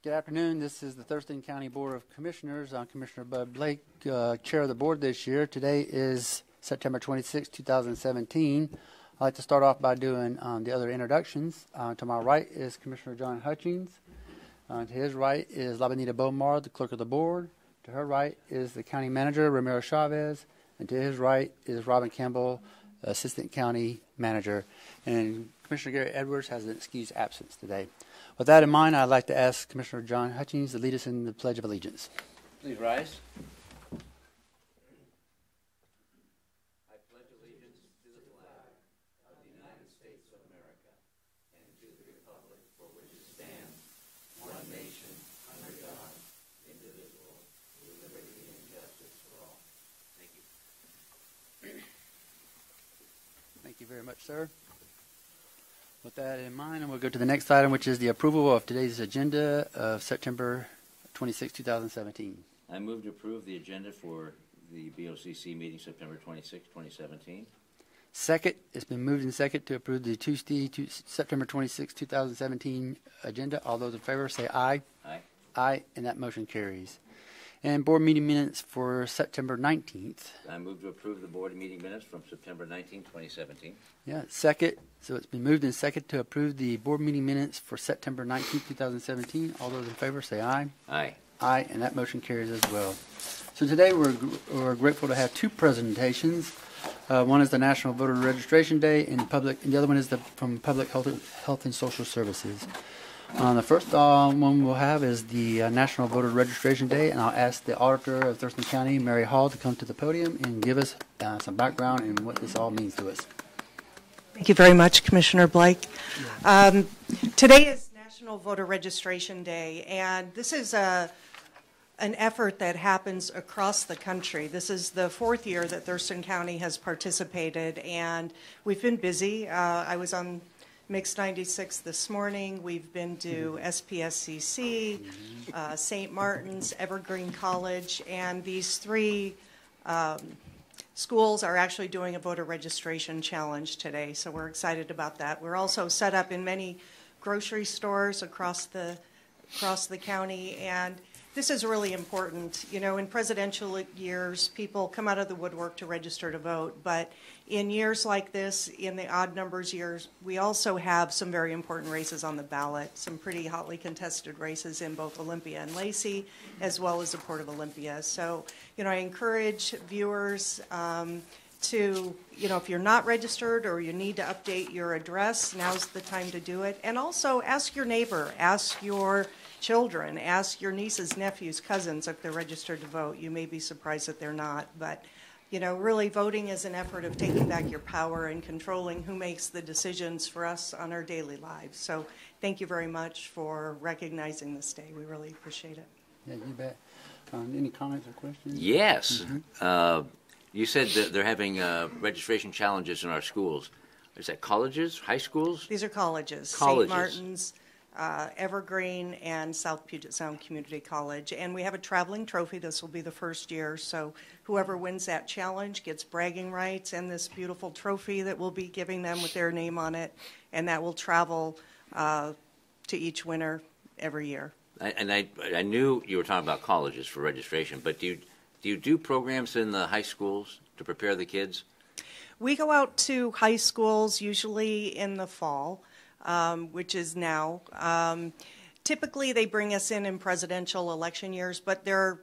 Good afternoon. This is the Thurston County Board of Commissioners. I'm Commissioner Bud Blake, Chair of the Board this year. Today is September 26, 2017. I'd like to start off by doing the other introductions. To my right is Commissioner John Hutchings. To his right is Labanita Bomar, the Clerk of the Board. To her right is the County Manager, Ramiro Chavez. And to his right is Robin Campbell, Assistant County Manager. And Commissioner Gary Edwards has an excused absence today. With that in mind, I'd like to ask Commissioner John Hutchings to lead us in the Pledge of Allegiance. Please rise. I pledge allegiance to the flag of the United States of America and to the republic for which it stands, one nation, under God, indivisible, with liberty and justice for all. Thank you. Thank you very much, sir. With that in mind, we'll go to the next item, which is the approval of today's agenda of September 26, 2017. I move to approve the agenda for the BOCC meeting September 26, 2017. Second, it's been moved and second to approve the Tuesday, September 26, 2017 agenda. All those in favor say aye. Aye. Aye, and that motion carries. And board meeting minutes for September 19th. I move to approve the board meeting minutes from September 19, 2017. Yeah, second. So it's been moved and second to approve the board meeting minutes for September 19th, 2017. All those in favor say aye. Aye. Aye, and that motion carries as well. So today we're grateful to have two presentations. One is the National Voter Registration Day, and the other one is from Public Health and Social Services. The first one we'll have is the National Voter Registration Day, and I'll ask the Auditor of Thurston County, Mary Hall, to come to the podium and give us some background and what this all means to us. Thank you very much, Commissioner Blake. Today is National Voter Registration Day, and this is an effort that happens across the country. This is the fourth year that Thurston County has participated, and we've been busy. I was on Mix 96 this morning. We've been to SPSCC, St. Martin's, Evergreen College, and these three schools are actually doing a voter registration challenge today, so we're excited about that. We're also set up in many grocery stores across the county, and this is really important. You know, in presidential years, people come out of the woodwork to register to vote, but in years like this, in the odd numbers years, we also have some very important races on the ballot, some pretty hotly contested races in both Olympia and Lacey, as well as the Port of Olympia. So, you know, I encourage viewers to, you know, if you're not registered or you need to update your address, now's the time to do it. And also ask your neighbor, ask your children, ask your nieces, nephews, cousins if they're registered to vote. You may be surprised that they're not, but you know, really voting is an effort of taking back your power and controlling who makes the decisions for us on our daily lives. So thank you very much for recognizing this day. We really appreciate it. Yeah, you bet. Any comments or questions? Yes. You said that they're having registration challenges in our schools. Is that colleges, high schools? These are colleges. Colleges. St. Martin's, Evergreen, and South Puget Sound Community College. And we have a traveling trophy. This will be the first year. So whoever wins that challenge gets bragging rights and this beautiful trophy that we'll be giving them with their name on it. And that will travel to each winner every year. I knew you were talking about colleges for registration, but do you do programs in the high schools to prepare the kids? We go out to high schools usually in the fall. Which is now. Typically, they bring us in presidential election years, but they're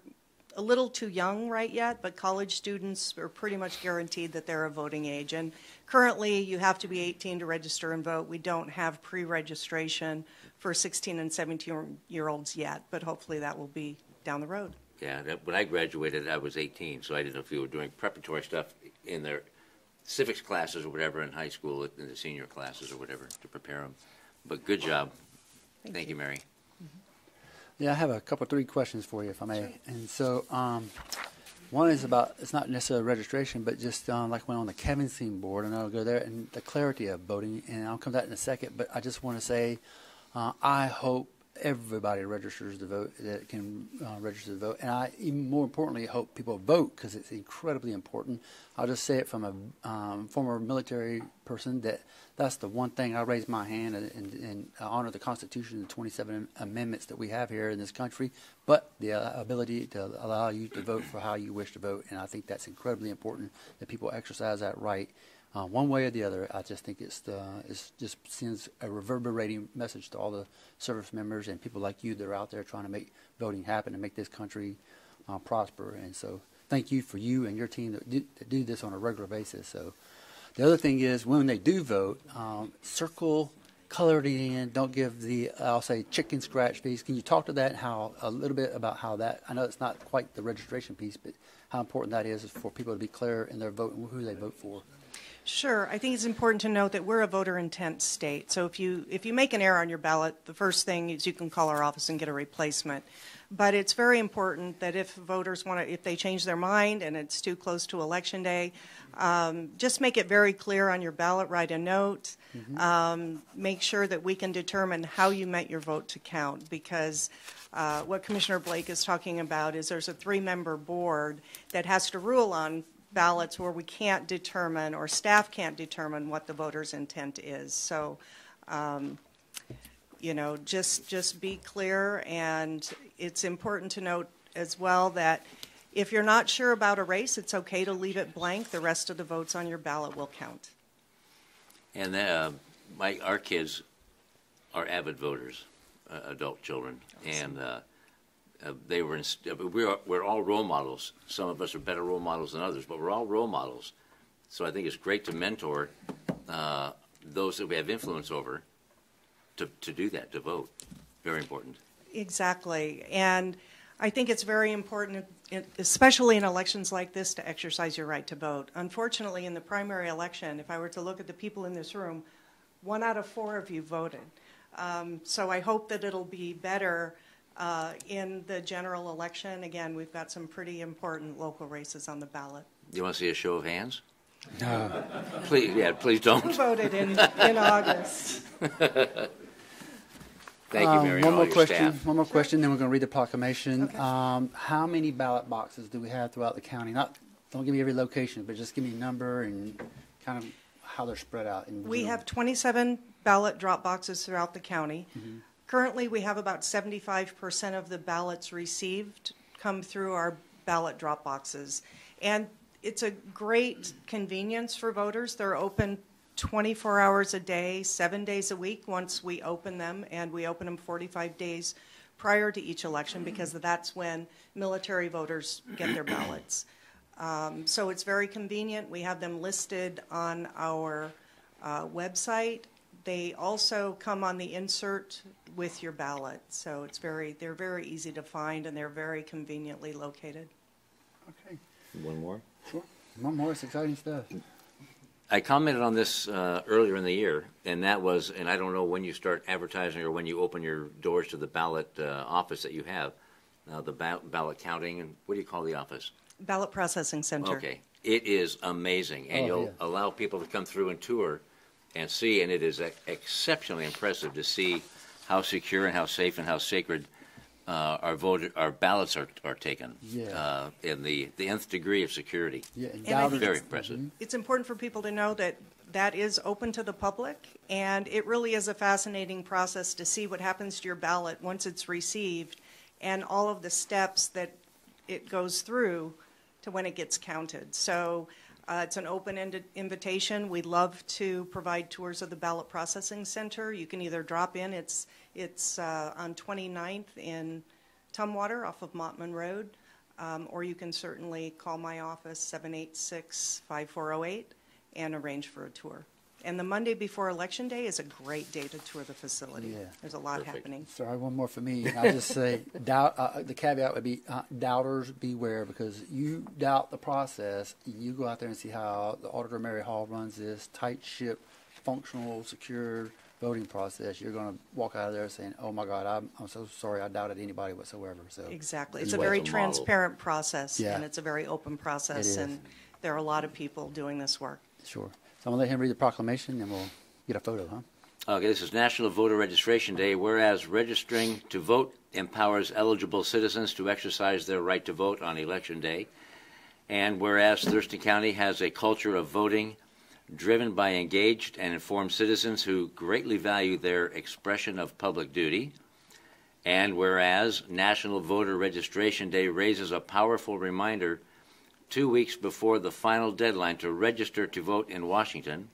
a little too young right yet, but college students are pretty much guaranteed that they're of voting age. And currently, you have to be 18 to register and vote. We don't have pre-registration for 16 and 17-year-olds yet, but hopefully that will be down the road. Yeah, when I graduated, I was 18, so I didn't know if you were doing preparatory stuff in their civics classes or whatever in high school, in the senior classes or whatever, to prepare them. But good job. Thank you, Mary. Yeah, I have a couple, three questions for you, if I may. Sure. And so one is about, it's not necessarily registration, but just like when on the canvassing board, and I'll go there, and the clarity of voting, and I'll come to that in a second, but I just want to say I hope everybody registers to vote that can register to vote. And I, even more importantly, hope people vote because it's incredibly important. I'll just say it from a former military person that's the one thing I raise my hand and honor the Constitution and the 27 amendments that we have here in this country, but the ability to allow you to vote for how you wish to vote. And I think that's incredibly important that people exercise that right. One way or the other. I just think it's just sends a reverberating message to all the service members and people like you that are out there trying to make voting happen and make this country prosper. And so thank you for you and your team that do this on a regular basis. So the other thing is when they do vote, circle, color it in, don't give the, I'll say, chicken scratch piece. Can you talk to that, a little bit about how that, I know it's not quite the registration piece, but how important that is for people to be clear in their vote and who they vote for? Sure. I think it's important to note that we're a voter intent state. So if you make an error on your ballot, the first thing is you can call our office and get a replacement. But it's very important that if voters if they change their mind and it's too close to Election Day, just make it very clear on your ballot, write a note, make sure that we can determine how you meant your vote to count, because what Commissioner Blake is talking about is there's a 3-member board that has to rule on ballots where we can't determine or staff can't determine what the voter's intent is. So, you know, just be clear. And it's important to note as well that if you're not sure about a race, it's okay to leave it blank. The rest of the votes on your ballot will count. And our kids are avid voters, adult children, awesome. And we're all role models. Some of us are better role models than others, but we're all role models. So I think it's great to mentor those that we have influence over to do that, to vote. Very important. Exactly. And I think it's very important, especially in elections like this, to exercise your right to vote. Unfortunately, in the primary election, if I were to look at the people in this room, 1 out of 4 of you voted. So I hope that it'll be better in the general election. Again, we've got some pretty important local races on the ballot. You want to see a show of hands? No. Please don't. Who voted in August? Thank you, Mary. One more question. Staff. One more question, then we're going to read the proclamation. Okay. How many ballot boxes do we have throughout the county? Don't give me every location, but just give me a number and kind of how they're spread out. We have 27 ballot drop boxes throughout the county. Mm-hmm. Currently, we have about 75% of the ballots received come through our ballot drop boxes. And it's a great convenience for voters. They're open 24 hours a day, 7 days a week once we open them, and we open them 45 days prior to each election because that's when military voters get their ballots. So it's very convenient. We have them listed on our website. They also come on the insert with your ballot. So they're very easy to find, and they're very conveniently located. Okay. One more? Sure. One more. It's exciting stuff. I commented on this earlier in the year, and that was, and I don't know when you start advertising or when you open your doors to the ballot office that you have, the ballot counting, and what do you call the office? Ballot Processing Center. Okay. It is amazing, and you'll allow people to come through and tour and see, and it is exceptionally impressive to see how secure and how safe and how sacred our ballots are taken. Yeah. In the nth degree of security. Yeah, and very impressive. Mm-hmm. It's important for people to know that is open to the public, and it really is a fascinating process to see what happens to your ballot once it's received and all of the steps that it goes through to when it gets counted. So it's an open-ended invitation. We love to provide tours of the Ballot Processing Center. You can either drop in. It's on 29th in Tumwater off of Mottman Road, or you can certainly call my office, 786-5408, and arrange for a tour. And the Monday before Election Day is a great day to tour the facility. Yeah. There's a lot Perfect. happening. Sorry, one more for me. I just say, the caveat would be doubters beware, because you doubt the process. You go out there and see how the Auditor Mary Hall runs this tight ship, functional, secure voting process. You're going to walk out of there saying, "Oh my God, I'm so sorry. I doubted anybody whatsoever." So exactly, it's a very transparent process, yeah. and it's a very open process, and there are a lot of people doing this work. Sure. So I'm going to let him read the proclamation, and we'll get a photo, huh? Okay, this is National Voter Registration Day, whereas registering to vote empowers eligible citizens to exercise their right to vote on Election Day, and whereas Thurston County has a culture of voting driven by engaged and informed citizens who greatly value their expression of public duty, and whereas National Voter Registration Day raises a powerful reminder 2 weeks before the final deadline to register to vote in Washington,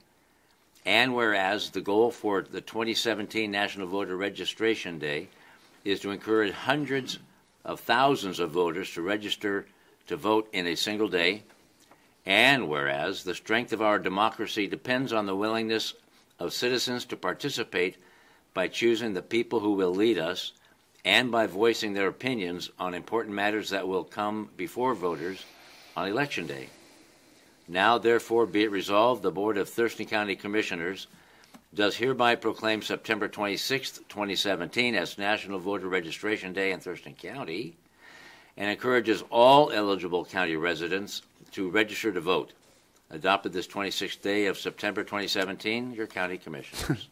and whereas the goal for the 2017 National Voter Registration Day is to encourage hundreds of thousands of voters to register to vote in a single day, and whereas the strength of our democracy depends on the willingness of citizens to participate by choosing the people who will lead us and by voicing their opinions on important matters that will come before voters on Election Day. Now, therefore, be it resolved, the Board of Thurston County Commissioners does hereby proclaim September 26, 2017 as National Voter Registration Day in Thurston County and encourages all eligible county residents to register to vote. Adopted this 26th day of September 2017, your county commissioners.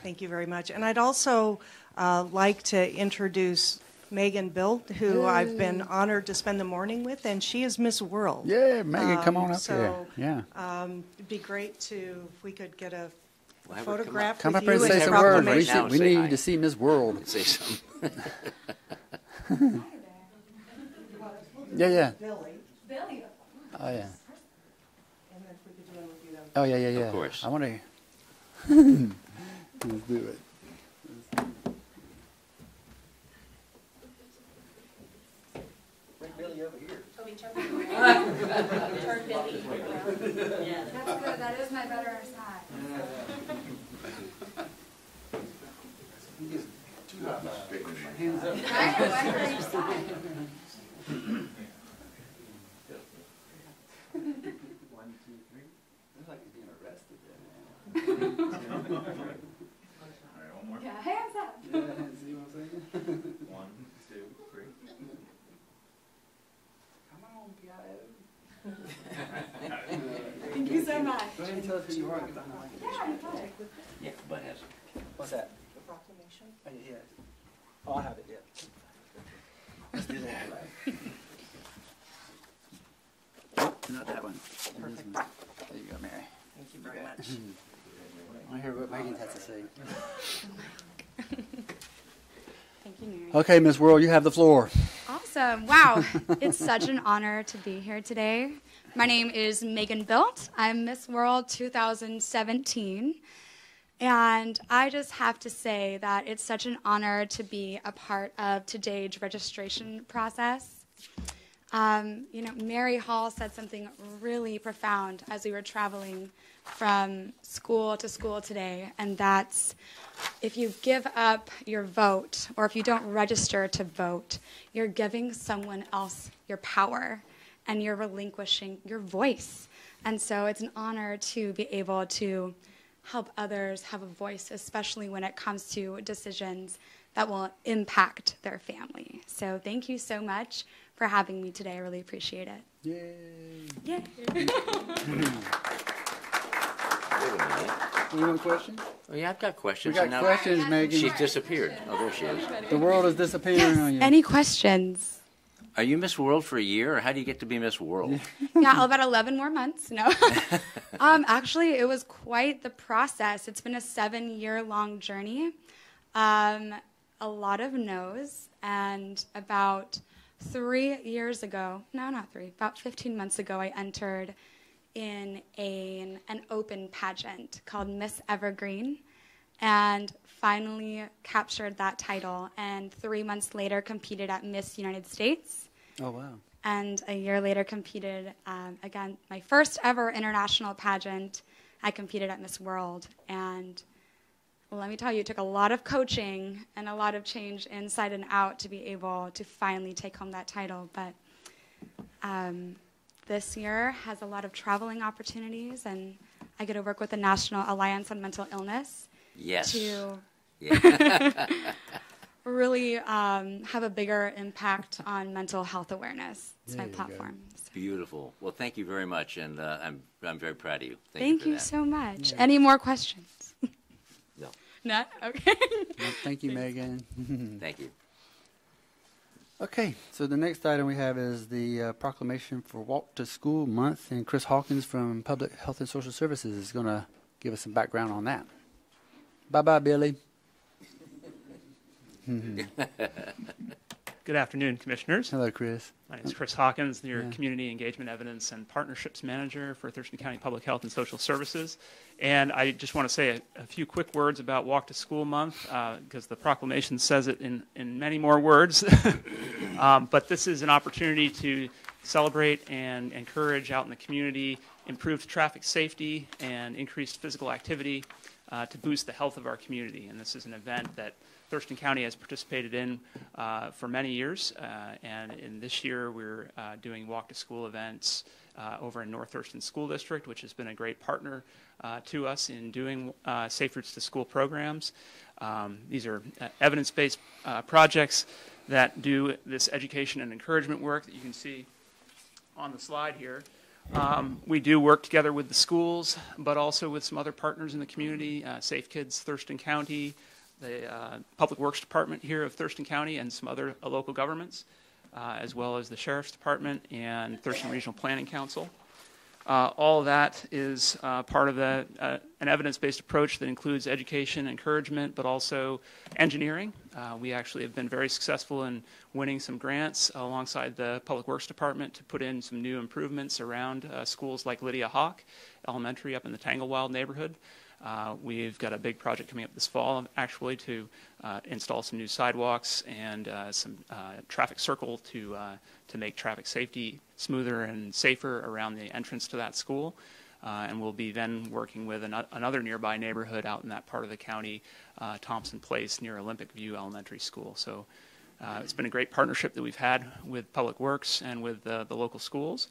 Thank you very much. And I'd also like to introduce Megan Bilt, who I've been honored to spend the morning with, and she is Miss World. Yeah, Megan, come on up so, here. Yeah. It'd be great if we could get a Well, have her photograph Come with up here and you say a some words. proclamation. We Say need hi. to see Miss World. Say something. Yeah. Billy. Oh, yeah. And then if we could do one with you, then. Oh, yeah. Of course. I want to. Let's do it. Bring Billy over here. That's good. That is my better side. Hands up. I know, one for each side. 1, 2, 3. Looks like he's being arrested there. Yeah, hands up. Yeah, see what I'm saying? 1, 2, 3. Come on, P.I.O. Thank you so much. Go ahead and tell us who you are. 'Cause I don't like it. Yeah, I'm fine. Yeah, Bud has it. What's that? The proclamation. Oh, yeah. Oh, I have it, yeah. Let's do that. Not that one. Perfect. There you go, Mary. Thank you very much. I want to hear what Megan has to say. Thank you, Mary. Okay, Miss World, you have the floor. Awesome. Wow. It's such an honor to be here today. My name is Megan Bilt. I'm Miss World 2017. And I just have to say that it's such an honor to be a part of today's registration process. Mary Hall said something really profound as we were traveling from school to school today, and that's if you give up your vote or if you don't register to vote, you're giving someone else your power and you're relinquishing your voice. And so it's an honor to be able to help others have a voice, especially when it comes to decisions that will impact their family. So thank you so much for having me today. I really appreciate it. Yay. Yay. Wait a minute. You want questions? Oh, yeah, I've got We questions. got and now questions, Megan. she's disappeared. Oh, there she is. The world is disappearing on you. Any questions? Are you Miss World for a year, or how do you get to be Miss World? Yeah, about 11 more months. No. Actually, it was quite the process. It's been a 7-year-long journey. A lot of no's, and about 3 years ago, no, not 3, about 15 months ago, I entered in an open pageant called Miss Evergreen, and finally captured that title, and 3 months later competed at Miss United States. Oh, wow. And a year later competed, again, my first ever international pageant. I competed at Miss World. And let me tell you, it took a lot of coaching and a lot of change inside and out to be able to finally take home that title. But this year has a lot of traveling opportunities, and I get to work with the National Alliance on Mental Illness Yes. to Yeah. really have a bigger impact on mental health awareness. It's my There you platform. So. Beautiful. Well, thank you very much, and I'm very proud of you. Thank for you that. so much. Any more questions? No. Not? Okay. Well, thank you, Megan. Thank you. Okay, so the next item we have is the proclamation for Walk to School Month, and Chris Hawkins from Public Health and Social Services is going to give us some background on that. Bye-bye, Billy. Good afternoon, Commissioners. Hello, Chris. My name is Chris Hawkins, your Community Engagement Evidence and Partnerships Manager for Thurston County Public Health and Social Services. And I just want to say a few quick words about Walk to School Month, because the proclamation says it in many more words. But this is an opportunity to celebrate and encourage out in the community improved traffic safety and increased physical activity to boost the health of our community. And this is an event that Thurston County has participated in for many years, and in this year we're doing walk to school events over in North Thurston School District, which has been a great partner to us in doing Safe Routes to School programs. These are evidence-based projects that do this education and encouragement work that you can see on the slide here. We do work together with the schools, but also with some other partners in the community, Safe Kids Thurston County, the Public Works Department here of Thurston County, and some other local governments, as well as the Sheriff's Department and Thurston Regional Planning Council. All of that is part of an evidence-based approach that includes education, encouragement, but also engineering. We actually have been very successful in winning some grants alongside the Public Works Department to put in some new improvements around schools like Lydia Hawk Elementary up in the Tanglewild neighborhood. We've got a big project coming up this fall, actually, to install some new sidewalks and some traffic circle to make traffic safety smoother and safer around the entrance to that school. And we'll be then working with another nearby neighborhood out in that part of the county, Thompson Place, near Olympic View Elementary School. So it's been a great partnership that we've had with Public Works and with the local schools.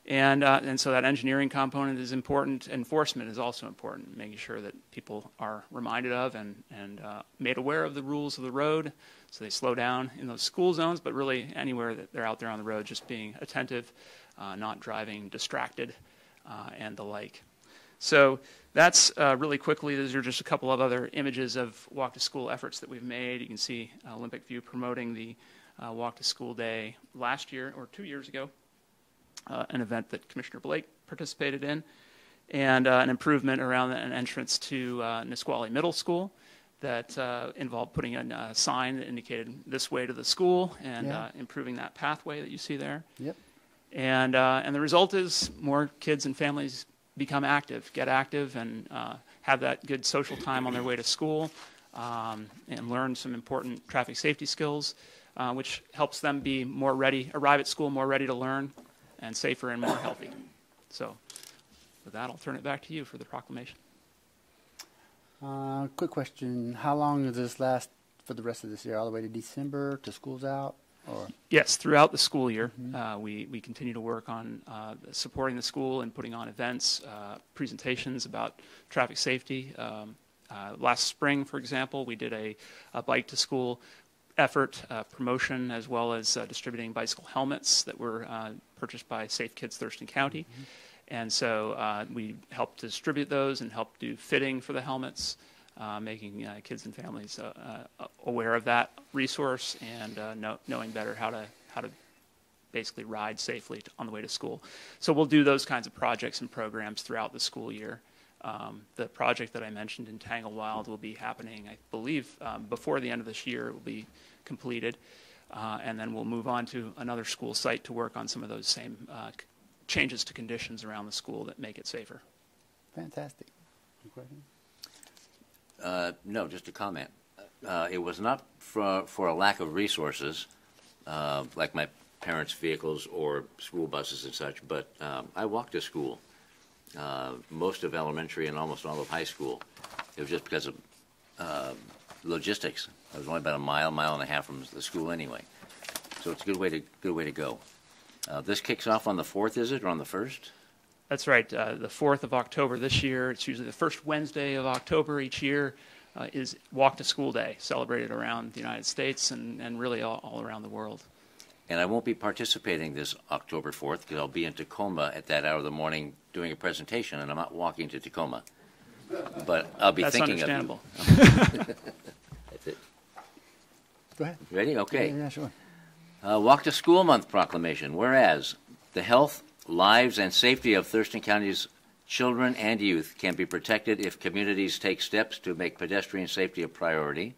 And so that engineering component is important. Enforcement is also important, making sure that people are reminded of and made aware of the rules of the road, so they slow down in those school zones, but really anywhere that they're out there on the road, just being attentive, not driving distracted, and the like. So that's really quickly, these are just a couple of other images of walk to school efforts that we've made. You can see Olympic View promoting the Walk to School Day last year or 2 years ago. An event that Commissioner Blake participated in, and an improvement around an entrance to Nisqually Middle School that involved putting in a sign that indicated this way to the school and improving that pathway that you see there. Yep. And the result is more kids and families become active, get active, and have that good social time on their way to school, and learn some important traffic safety skills, which helps them be more ready, arrive at school more ready to learn, and safer and more healthy. So with that, I'll turn it back to you for the proclamation. Quick question. How long does this last for the rest of this year? All the way to December, to school's out? Or? Yes, throughout the school year, we continue to work on supporting the school and putting on events, presentations about traffic safety. Last spring, for example, we did a bike to school effort, promotion, as well as distributing bicycle helmets that were purchased by Safe Kids Thurston County. And so we helped distribute those and helped do fitting for the helmets, making kids and families aware of that resource and knowing better how to basically ride safely on the way to school. So we'll do those kinds of projects and programs throughout the school year. The project that I mentioned in Tanglewild will be happening, I believe, before the end of this year. It will be completed, and then we'll move on to another school site to work on some of those same changes to conditions around the school that make it safer. Fantastic. Any questions? No, just a comment. It was not for a lack of resources, like my parents' vehicles or school buses and such, but I walked to school. Most of elementary and almost all of high school. It was just because of logistics. I was only about a mile and a half from the school anyway. So it's a good way to go. This kicks off on the 4th, is it, or on the 1st? That's right. The 4th of October this year. It's usually the first Wednesday of October each year is Walk to School Day, celebrated around the United States and really all around the world. And I won't be participating this October 4th because I'll be in Tacoma at that hour of the morning doing a presentation, and I'm not walking to Tacoma. but I'll be That's thinking understandable. of you. That's it. Go ahead. Ready? Okay. Yeah, sure. Walk to School Month proclamation. Whereas the health, lives, and safety of Thurston County's children and youth can be protected if communities take steps to make pedestrian safety a priority.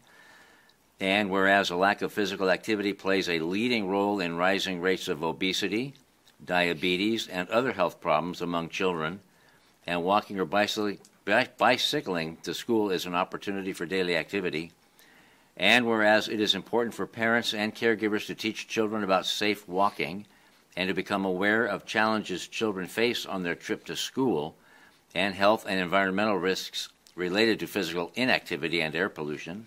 And whereas a lack of physical activity plays a leading role in rising rates of obesity, diabetes, and other health problems among children, and walking or bicycling to school is an opportunity for daily activity. And whereas it is important for parents and caregivers to teach children about safe walking and to become aware of challenges children face on their trip to school and health and environmental risks related to physical inactivity and air pollution.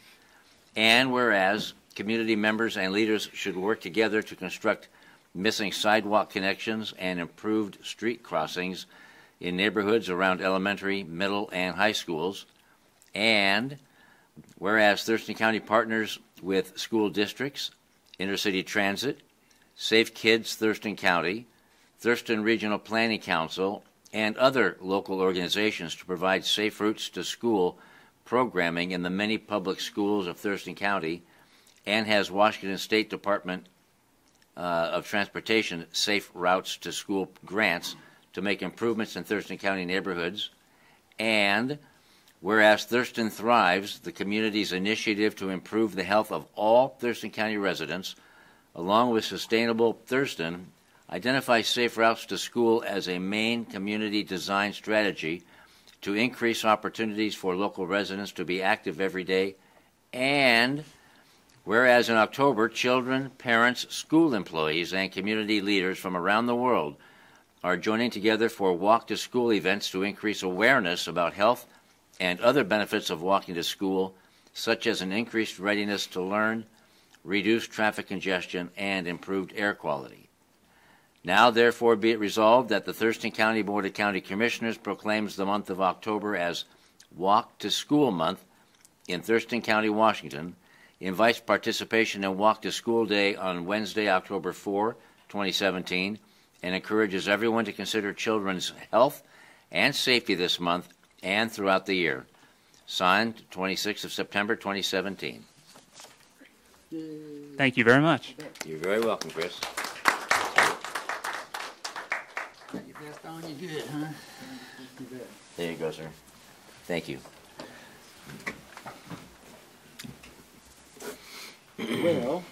And whereas community members and leaders should work together to construct missing sidewalk connections and improved street crossings in neighborhoods around elementary, middle, and high schools. And whereas Thurston County partners with school districts, intercity transit, Safe Kids Thurston County, Thurston Regional Planning Council, and other local organizations to provide safe routes to school programming in the many public schools of Thurston County, and has Washington State Department of Transportation Safe Routes to School grants to make improvements in Thurston County neighborhoods. And whereas Thurston Thrives, the community's initiative to improve the health of all Thurston County residents, along with Sustainable Thurston, identifies safe routes to school as a main community design strategy to increase opportunities for local residents to be active every day. And whereas in October, children, parents, school employees, and community leaders from around the world are joining together for Walk to School events to increase awareness about health and other benefits of walking to school, such as an increased readiness to learn, reduced traffic congestion, and improved air quality. Now, therefore, be it resolved that the Thurston County Board of County Commissioners proclaims the month of October as Walk to School Month in Thurston County, Washington, invites participation in Walk to School Day on Wednesday, October 4, 2017, and encourages everyone to consider children's health and safety this month and throughout the year. Signed, 26th of September, 2017. Thank you very much. You're very welcome, Chris. Got your vest on, you good, huh? You bet. There you go, sir. Thank you. Well,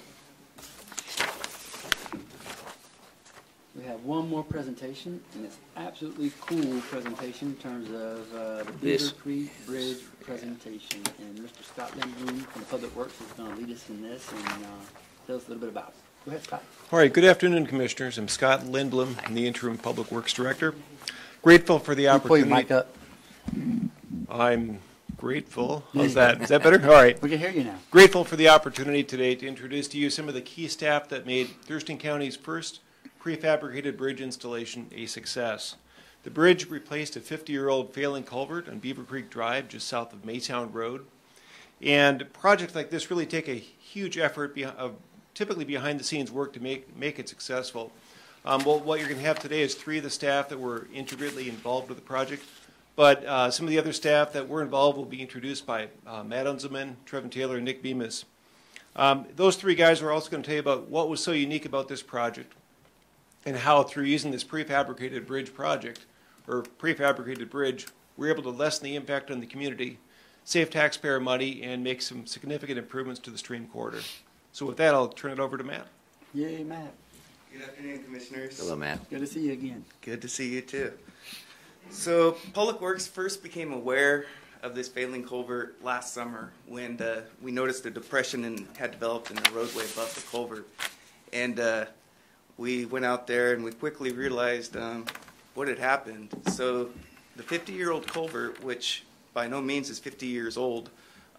we have one more presentation, and it's absolutely cool presentation in terms of the Beaver This. Creek Bridge presentation. And Mr. Scott Lindblom from Public Works is going to lead us in this and tell us a little bit about it. Go ahead, Scott. All right, good afternoon, Commissioners. I'm Scott Lindblom. I'm the Interim Public Works Director. Grateful for the Can you pull your opportunity. mic up? I'm grateful. How's that? Is that better? All right. We can hear you now. Grateful for the opportunity today to introduce to you some of the key staff that made Thurston County's first prefabricated bridge installation a success. The bridge replaced a 50-year-old failing culvert on Beaver Creek Drive just south of Maytown Road. And projects like this really take a huge effort of typically behind-the-scenes work to make it successful. Well, what you're going to have today is three of the staff that were intricately involved with the project, but some of the other staff that were involved will be introduced by Matt Unzelman, Trevin Taylor, and Nick Bemis. Those three guys are also going to tell you about what was so unique about this project and how through using this prefabricated bridge project, or prefabricated bridge, we're able to lessen the impact on the community, save taxpayer money, and make some significant improvements to the stream corridor. So with that, I'll turn it over to Matt. Yay, Matt. Good afternoon, Commissioners. Hello, Matt. Good to see you again. Good to see you too. So, Public Works first became aware of this failing culvert last summer when we noticed a depression had developed in the roadway above the culvert. And we went out there and we quickly realized what had happened. So, the 50-year-old culvert, which by no means is 50 years old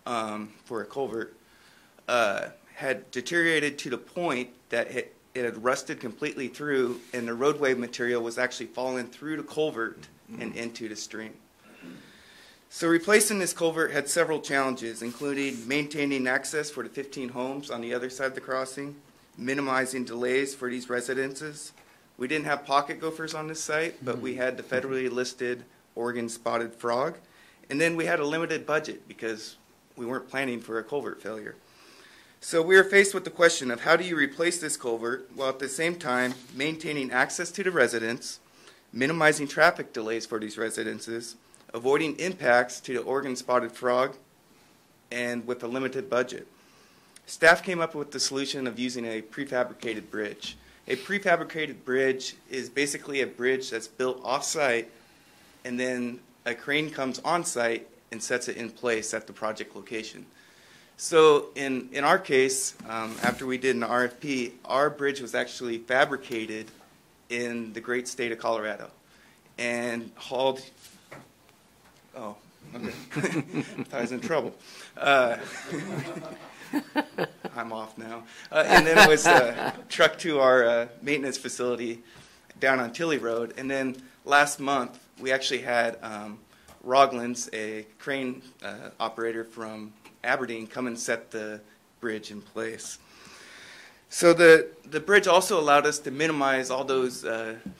for a culvert, had deteriorated to the point that it had rusted completely through, and the roadway material was actually falling through the culvert and into the stream. So replacing this culvert had several challenges, including maintaining access for the 15 homes on the other side of the crossing, minimizing delays for these residences. We didn't have pocket gophers on this site, but we had the federally listed Oregon spotted frog, And then we had a limited budget because we weren't planning for a culvert failure. So we were faced with the question of how do you replace this culvert while at the same time maintaining access to the residents, minimizing traffic delays for these residences, avoiding impacts to the Oregon spotted frog, and with a limited budget. Staff came up with the solution of using a prefabricated bridge. A prefabricated bridge is basically a bridge that's built off-site, and then a crane comes on-site and sets it in place at the project location. So in our case, after we did an RFP, our bridge was actually fabricated in the great state of Colorado and hauled, oh, okay, thought I was in trouble. I'm off now. And then it was trucked to our maintenance facility down on Tilley Road. And then last month, we actually had Roglins, a crane operator from Aberdeen, come and set the bridge in place. So the bridge also allowed us to minimize all those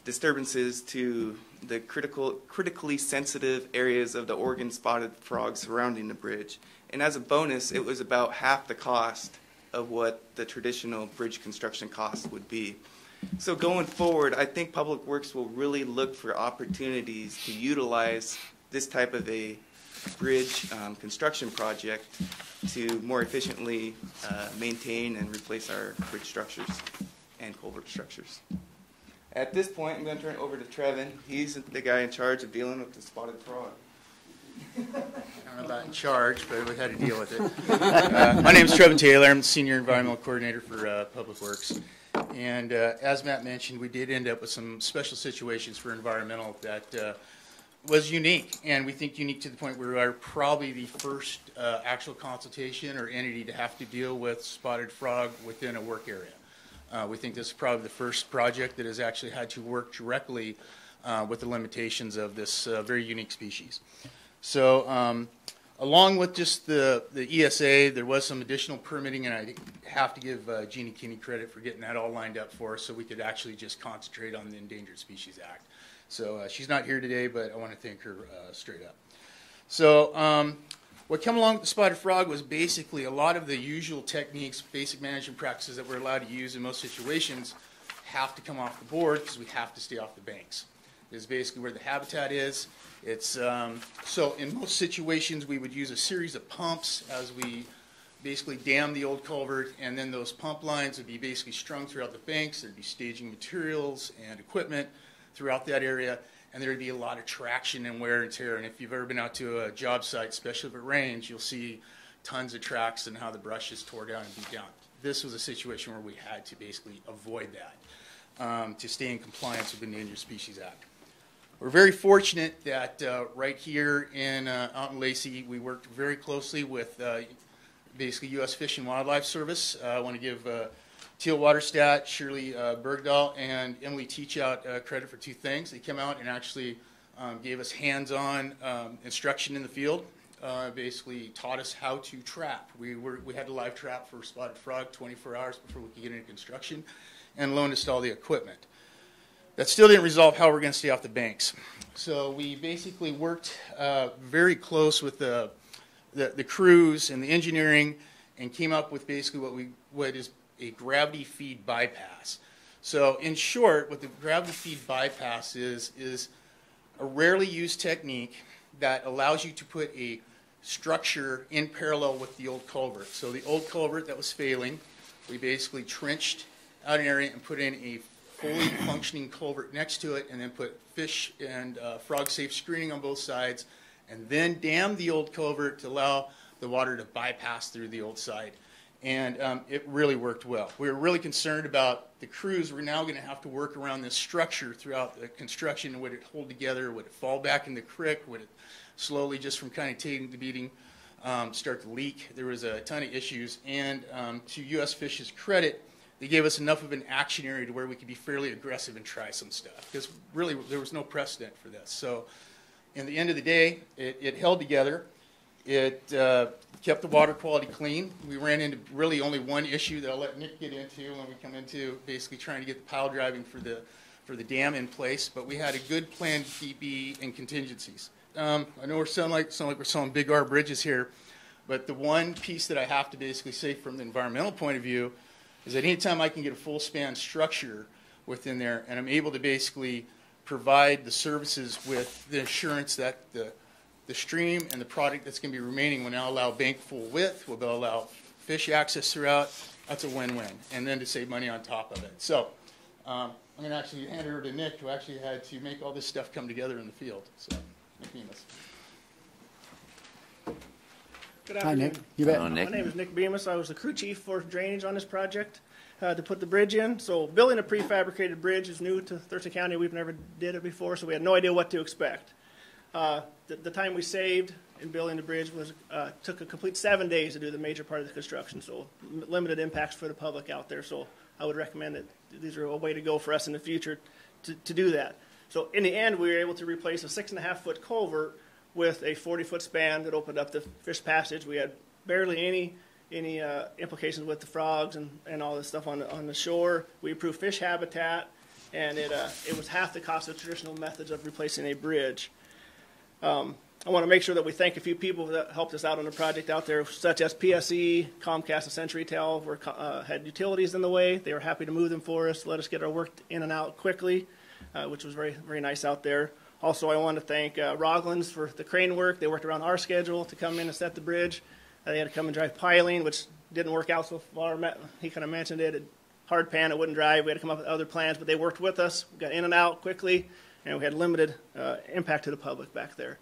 disturbances to the critically sensitive areas of the Oregon spotted frog surrounding the bridge. And as a bonus, it was about half the cost of what the traditional bridge construction cost would be. So going forward, I think Public Works will really look for opportunities to utilize this type of a bridge construction project to more efficiently maintain and replace our bridge structures and culvert structures. At this point, I'm going to turn it over to Trevin. He's the guy in charge of dealing with the spotted frog. I don't know about in charge, but we had to deal with it. My name is Trevin Taylor. I'm the Senior Environmental Coordinator for Public Works. And as Matt mentioned, we did end up with some special situations for environmental that was unique. And we think unique to the point where we are probably the first actual consultation or entity to have to deal with spotted frog within a work area. We think this is probably the first project that has actually had to work directly with the limitations of this very unique species. So along with just the ESA, there was some additional permitting, and I have to give Jeannie Kinney credit for getting that all lined up for us so we could actually just concentrate on the Endangered Species Act. So she's not here today, but I want to thank her straight up. So what came along with the spotted frog was basically a lot of the usual techniques, basic management practices that we're allowed to use in most situations have to come off the board because we have to stay off the banks. This is basically where the habitat is. It's so in most situations we would use a series of pumps as we basically dam the old culvert, and then those pump lines would be basically strung throughout the banks. There'd be staging materials and equipment throughout that area, and there'd be a lot of traction and wear and tear. And if you've ever been out to a job site, especially if it rains, you'll see tons of tracks and how the brush is tore down and beat down. This was a situation where we had to basically avoid that to stay in compliance with the Endangered Species Act. We're very fortunate that right here out in Lacey, we worked very closely with basically U.S. Fish and Wildlife Service. I want to give Teal Waterstat, Shirley Bergdahl, and Emily Teachout credit for two things. They came out and actually gave us hands-on instruction in the field, basically taught us how to trap. We had to live trap for spotted frog 24 hours before we could get into construction, and loaned us all the equipment. That still didn't resolve how we're going to stay off the banks. So we basically worked very close with the crews and the engineering and came up with basically what is a gravity feed bypass. So in short, what the gravity feed bypass is a rarely used technique that allows you to put a structure in parallel with the old culvert. So the old culvert that was failing, we basically trenched out an area and put in a fully functioning culvert next to it, and then put fish and frog safe screening on both sides, and then dammed the old culvert to allow the water to bypass through the old side. And it really worked well. We were really concerned about the crews. We're now going to have to work around this structure throughout the construction. Would it hold together? Would it fall back in the creek? Would it slowly, just from kind of taking the beating, start to leak? There was a ton of issues. And to U.S. Fish's credit, they gave us enough of an action area to where we could be fairly aggressive and try some stuff, because really there was no precedent for this. So in the end of the day, it held together. It kept the water quality clean. We ran into really only one issue that I'll let Nick get into when we come into basically trying to get the pile driving for the for the dam in place, but we had a good plan B and contingencies. I know we're sound like we're selling big R bridges here, but the one piece that I have to basically say from the environmental point of view is that anytime I can get a full span structure within there, and I'm able to basically provide the services with the assurance that the stream and the product that's going to be remaining will now allow bank full width, will allow fish access throughout, that's a win-win. And then to save money on top of it. So I'm going to actually hand it over to Nick, who actually had to make all this stuff come together in the field. So, Nick Bemis. Good Hi, afternoon. Nick. You bet. Hello, Nick. My name is Nick Bemis. I was the crew chief for drainage on this project to put the bridge in. So building a prefabricated bridge is new to Thurston County. We've never did it before, so we had no idea what to expect. The time we saved in building the bridge was took a complete 7 days to do the major part of the construction, so limited impacts for the public out there. So I would recommend that these are a way to go for us in the future to do that. So in the end, we were able to replace a 6.5-foot culvert with a 40-foot span that opened up the fish passage. We had barely any implications with the frogs and all this stuff on the shore. We improved fish habitat, and it was half the cost of traditional methods of replacing a bridge. I want to make sure that we thank a few people that helped us out on the project out there, such as PSE, Comcast, and CenturyTel had utilities in the way. They were happy to move them for us, let us get our work in and out quickly, which was very, very nice out there. Also, I want to thank Roglins for the crane work. They worked around our schedule to come in and set the bridge. They had to come and drive piling, which didn't work out so far. He kind of mentioned it. Hard pan, it wouldn't drive. We had to come up with other plans, but they worked with us. We got in and out quickly, and we had limited impact to the public back there.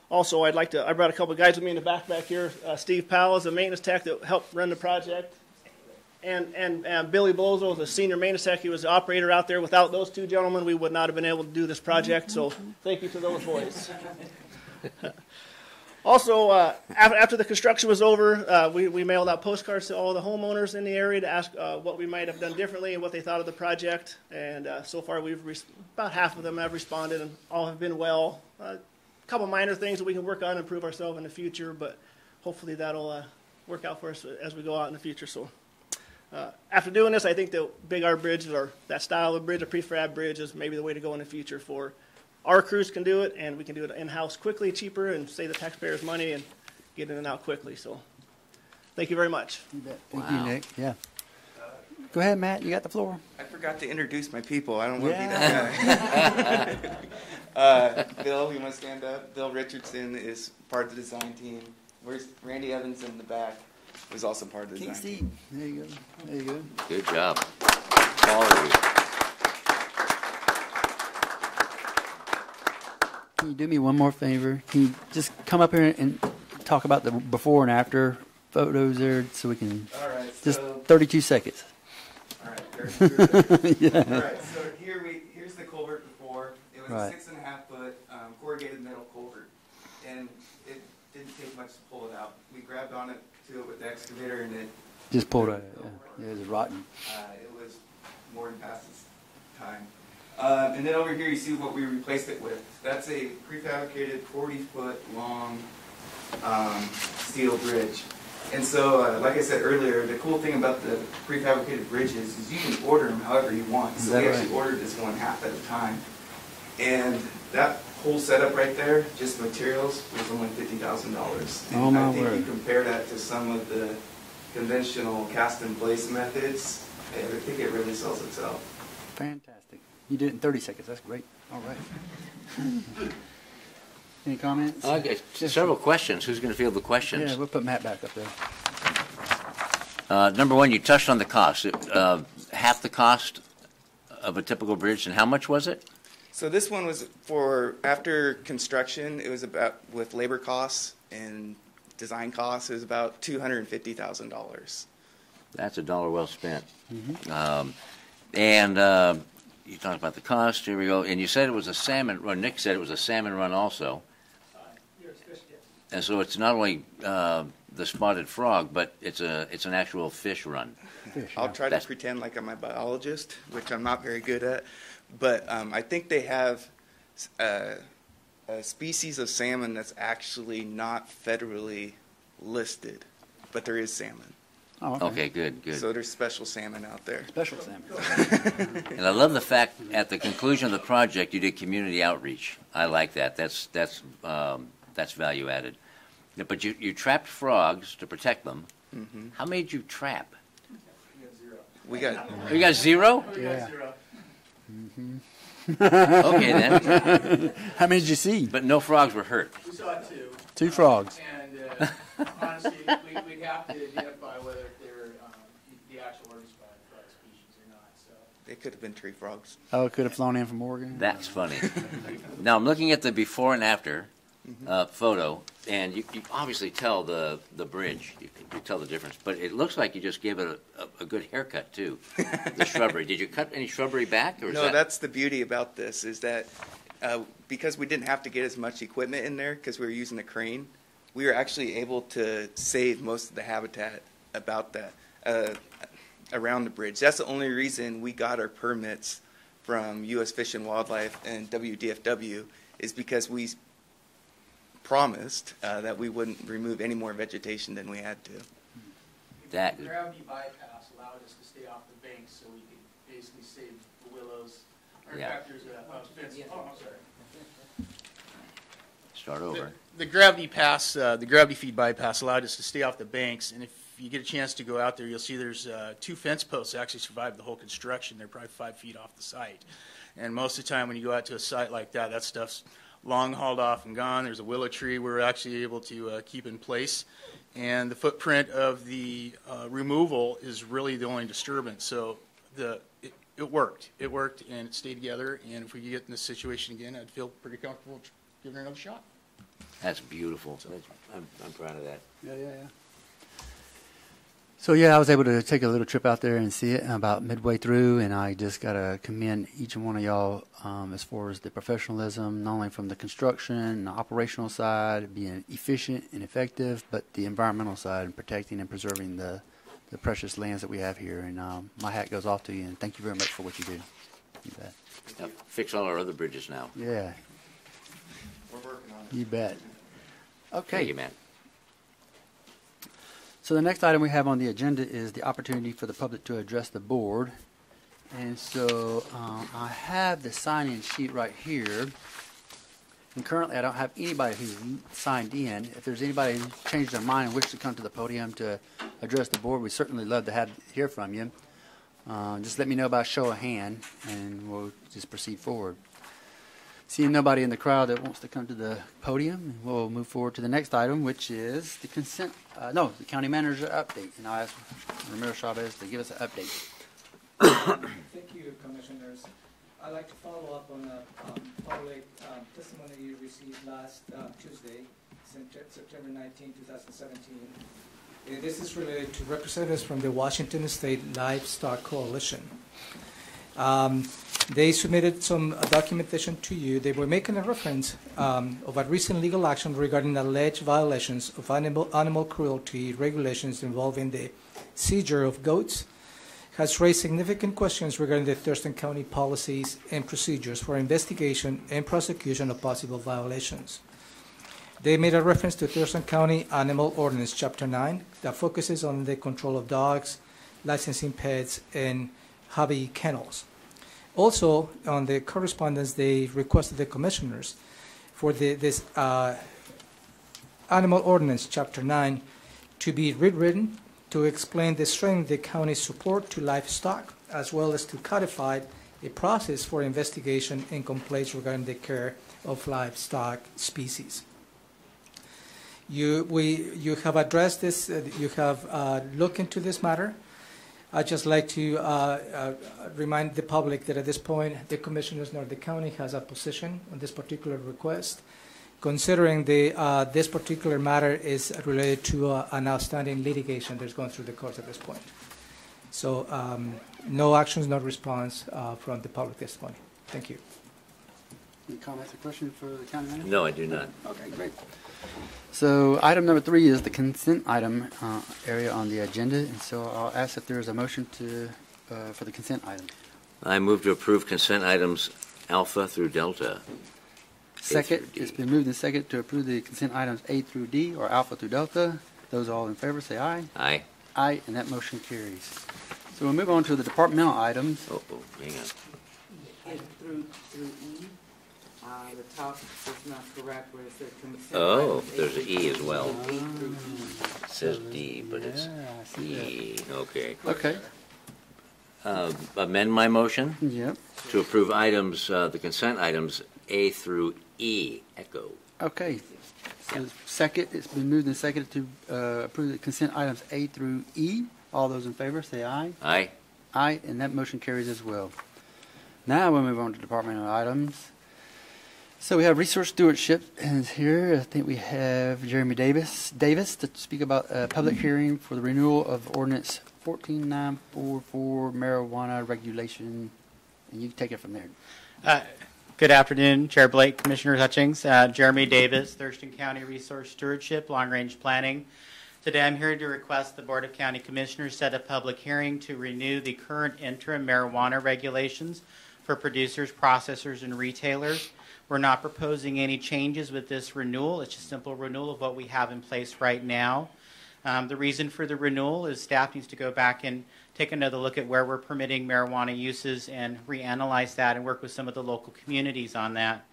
Also, I brought a couple of guys with me in the back here. Steve Powell is the maintenance tech that helped run the project. And Billy Blozo is the senior maintenance tech. He was the operator out there. Without those two gentlemen, we would not have been able to do this project. So thank you to those boys. Also, after the construction was over, we mailed out postcards to all the homeowners in the area to ask what we might have done differently and what they thought of the project. And so far, about half of them have responded, and all have been well. A couple minor things that we can work on and improve ourselves in the future, but hopefully that'll work out for us as we go out in the future. So after doing this, I think the big R bridge, or that style of bridge, a prefab bridge, is maybe the way to go in the future for our crews can do it, and we can do it in-house quickly, cheaper, and save the taxpayers money and get in and out quickly. So thank you very much. You bet. Thank you, Nick. Yeah. Go ahead, Matt. You got the floor. I forgot to introduce my people. I don't want to be that guy. Bill, you want to stand up? Bill Richardson is part of the design team. Where's Randy Evans in the back? Was also part of the design team. There you go. There you go. Good job. Quality. Can you do me one more favor? Can you just come up here and talk about the before and after photos there, so we can? All right. Just So 32 seconds. all right. Yeah. All right. So here's the culvert before. It was Right. a 6.5-foot corrugated metal culvert, and it didn't take much to pull it out. We grabbed on it to it with the excavator, and it Just pulled out. Yeah, it was rotten. it was more than past its time. And then over here you see what we replaced it with. That's a prefabricated 40-foot long steel bridge. And so, like I said earlier, the cool thing about the prefabricated bridges is you can order them however you want. So we actually ordered this one half at a time. And that whole setup right there, just materials, was only $50,000. Oh, And my I think word. you compare that to some of the conventional cast-in-place methods, I think it really sells itself. Fantastic. You did it in 30 seconds. That's great. All right. Any comments? Okay, several questions. Who's going to field the questions? Yeah, we'll put Matt back up there. Number one, you touched on the cost. Half the cost of a typical bridge, and how much was it? So this one was for after construction. It was about, with labor costs and design costs, it was about $250,000. That's $1 well spent. Mm-hmm. And you talked about the cost. Here we go. And you said it was a salmon run. Nick said it was a salmon run also. And so it's not only the spotted frog, but it's an actual fish run. I'll try to pretend like I'm a biologist, which I'm not very good at. But I think they have a species of salmon that's actually not federally listed, but there is salmon. Oh, Okay, good, good. So there's special salmon out there. Special salmon. And I love the fact at the conclusion of the project you did community outreach. I like that. That's value added. Yeah, but you trapped frogs to protect them. Mm-hmm. How many did you trap? We got You got zero? Yeah. Okay then. How many did you see? But no frogs were hurt. We saw two. 2 frogs. And honestly, we'd have to identify whether they're the actual or described frog species or not. So they could have been tree frogs. Oh, it could have flown in from Oregon. That's funny. Now I'm looking at the before and after photo, and you obviously tell the bridge. You tell the difference. But it looks like you just gave it a good haircut too. The shrubbery. Did you cut any shrubbery back? Or is No, that's the beauty about this is that because we didn't have to get as much equipment in there because we were using a crane, we were actually able to save most of the habitat about that around the bridge. That's the only reason we got our permits from U.S. Fish and Wildlife and WDFW is because we promised that we wouldn't remove any more vegetation than we had to. that. the gravity bypass allowed us to stay off the banks, so we could basically save the willows. In Yeah. fact, there's a fence. Oh, I'm sorry. Start over. The gravity pass, the gravity feed bypass allowed us to stay off the banks, and if you get a chance to go out there, you'll see there's 2 fence posts that actually survived the whole construction. They're probably 5 feet off the site. And most of the time when you go out to a site like that, that stuff's long hauled off and gone. There's a willow tree we're actually able to keep in place. And the footprint of the removal is really the only disturbance. So it worked. It worked, and it stayed together. And if we get in this situation again, I'd feel pretty comfortable giving it another shot. That's beautiful. I'm proud of that. Yeah. So I was able to take a little trip out there and see it about midway through, and I just got to commend each and one of y'all as far as the professionalism, not only from the construction and the operational side, being efficient and effective, but the environmental side and protecting and preserving the precious lands that we have here. And my hat goes off to you, and thank you very much for what you do. You bet. Now, fix all our other bridges now. Yeah, We're working on it. you bet. Okay. Thank you, man. So the next item we have on the agenda is the opportunity for the public to address the board. And so I have the sign-in sheet right here. And currently I don't have anybody who's signed in. If there's anybody who changed their mind and wishes to come to the podium to address the board, we'd certainly love to hear from you. Just let me know by show of hand, and we'll just proceed forward. Seeing nobody in the crowd that wants to come to the podium, we'll move forward to the next item, which is the the county manager update. And I'll ask Ramiro Chavez to give us an update. Thank you, Commissioners. I'd like to follow up on a public testimony you received last Tuesday, September 19, 2017. This is related to representatives from the Washington State Livestock Coalition. They submitted some documentation to you. They were making a reference of a recent legal action regarding alleged violations of animal cruelty regulations involving the seizure of goats. Has raised significant questions regarding the Thurston County policies and procedures for investigation and prosecution of possible violations. They made a reference to Thurston County Animal Ordinance Chapter 9 that focuses on the control of dogs, licensing pets, and hobby kennels. Also, on the correspondence, they requested the commissioners for this Animal Ordinance Chapter 9 to be rewritten to explain the strength of the county's support to livestock, as well as to codify a process for investigation and complaints regarding the care of livestock species. You have addressed this, you have looked into this matter. I'd just like to remind the public that at this point, the commissioners nor the county has a position on this particular request, considering this particular matter is related to an outstanding litigation that's going through the courts at this point. So no actions, no response from the public testimony. Thank you. Any comments or questions for the county manager? No, I do not. Okay, great. So item number 3 is the consent item area on the agenda, and so I'll ask if there is a motion for the consent item. I move to approve consent items Alpha through Delta. Second, D. it's been moved and second to approve the consent items A through D, or Alpha through Delta. Those all in favor say aye. Aye. Aye, and that motion carries. So we'll move on to the departmental items. Oh, hang on. And through E, the top is not correct where it says consent. Oh, items A there's an through E as D, well. A through E. It says D, but it's Yeah, I see that. E. Okay. Okay. Amend my motion Yep. to approve items, the consent items A through E. Echo. Okay. So second, it's been moved and seconded to approve the consent items A through E. All those in favor, say aye. Aye. Aye, and that motion carries as well. Now we'll move on to departmental items. So we have resource stewardship is here. I think we have Jeremy Davis to speak about a public hearing for the renewal of ordinance 14944 marijuana regulation. And you can take it from there. Good afternoon, Chair Blake, Commissioner Hutchings, Jeremy Davis, Thurston County Resource Stewardship, Long Range Planning. Today I'm here to request the Board of County Commissioners set a public hearing to renew the current interim marijuana regulations for producers, processors, and retailers. We're not proposing any changes with this renewal. It's just a simple renewal of what we have in place right now. The reason for the renewal is staff needs to go back and take another look at where we're permitting marijuana uses and reanalyze that and work with some of the local communities on that.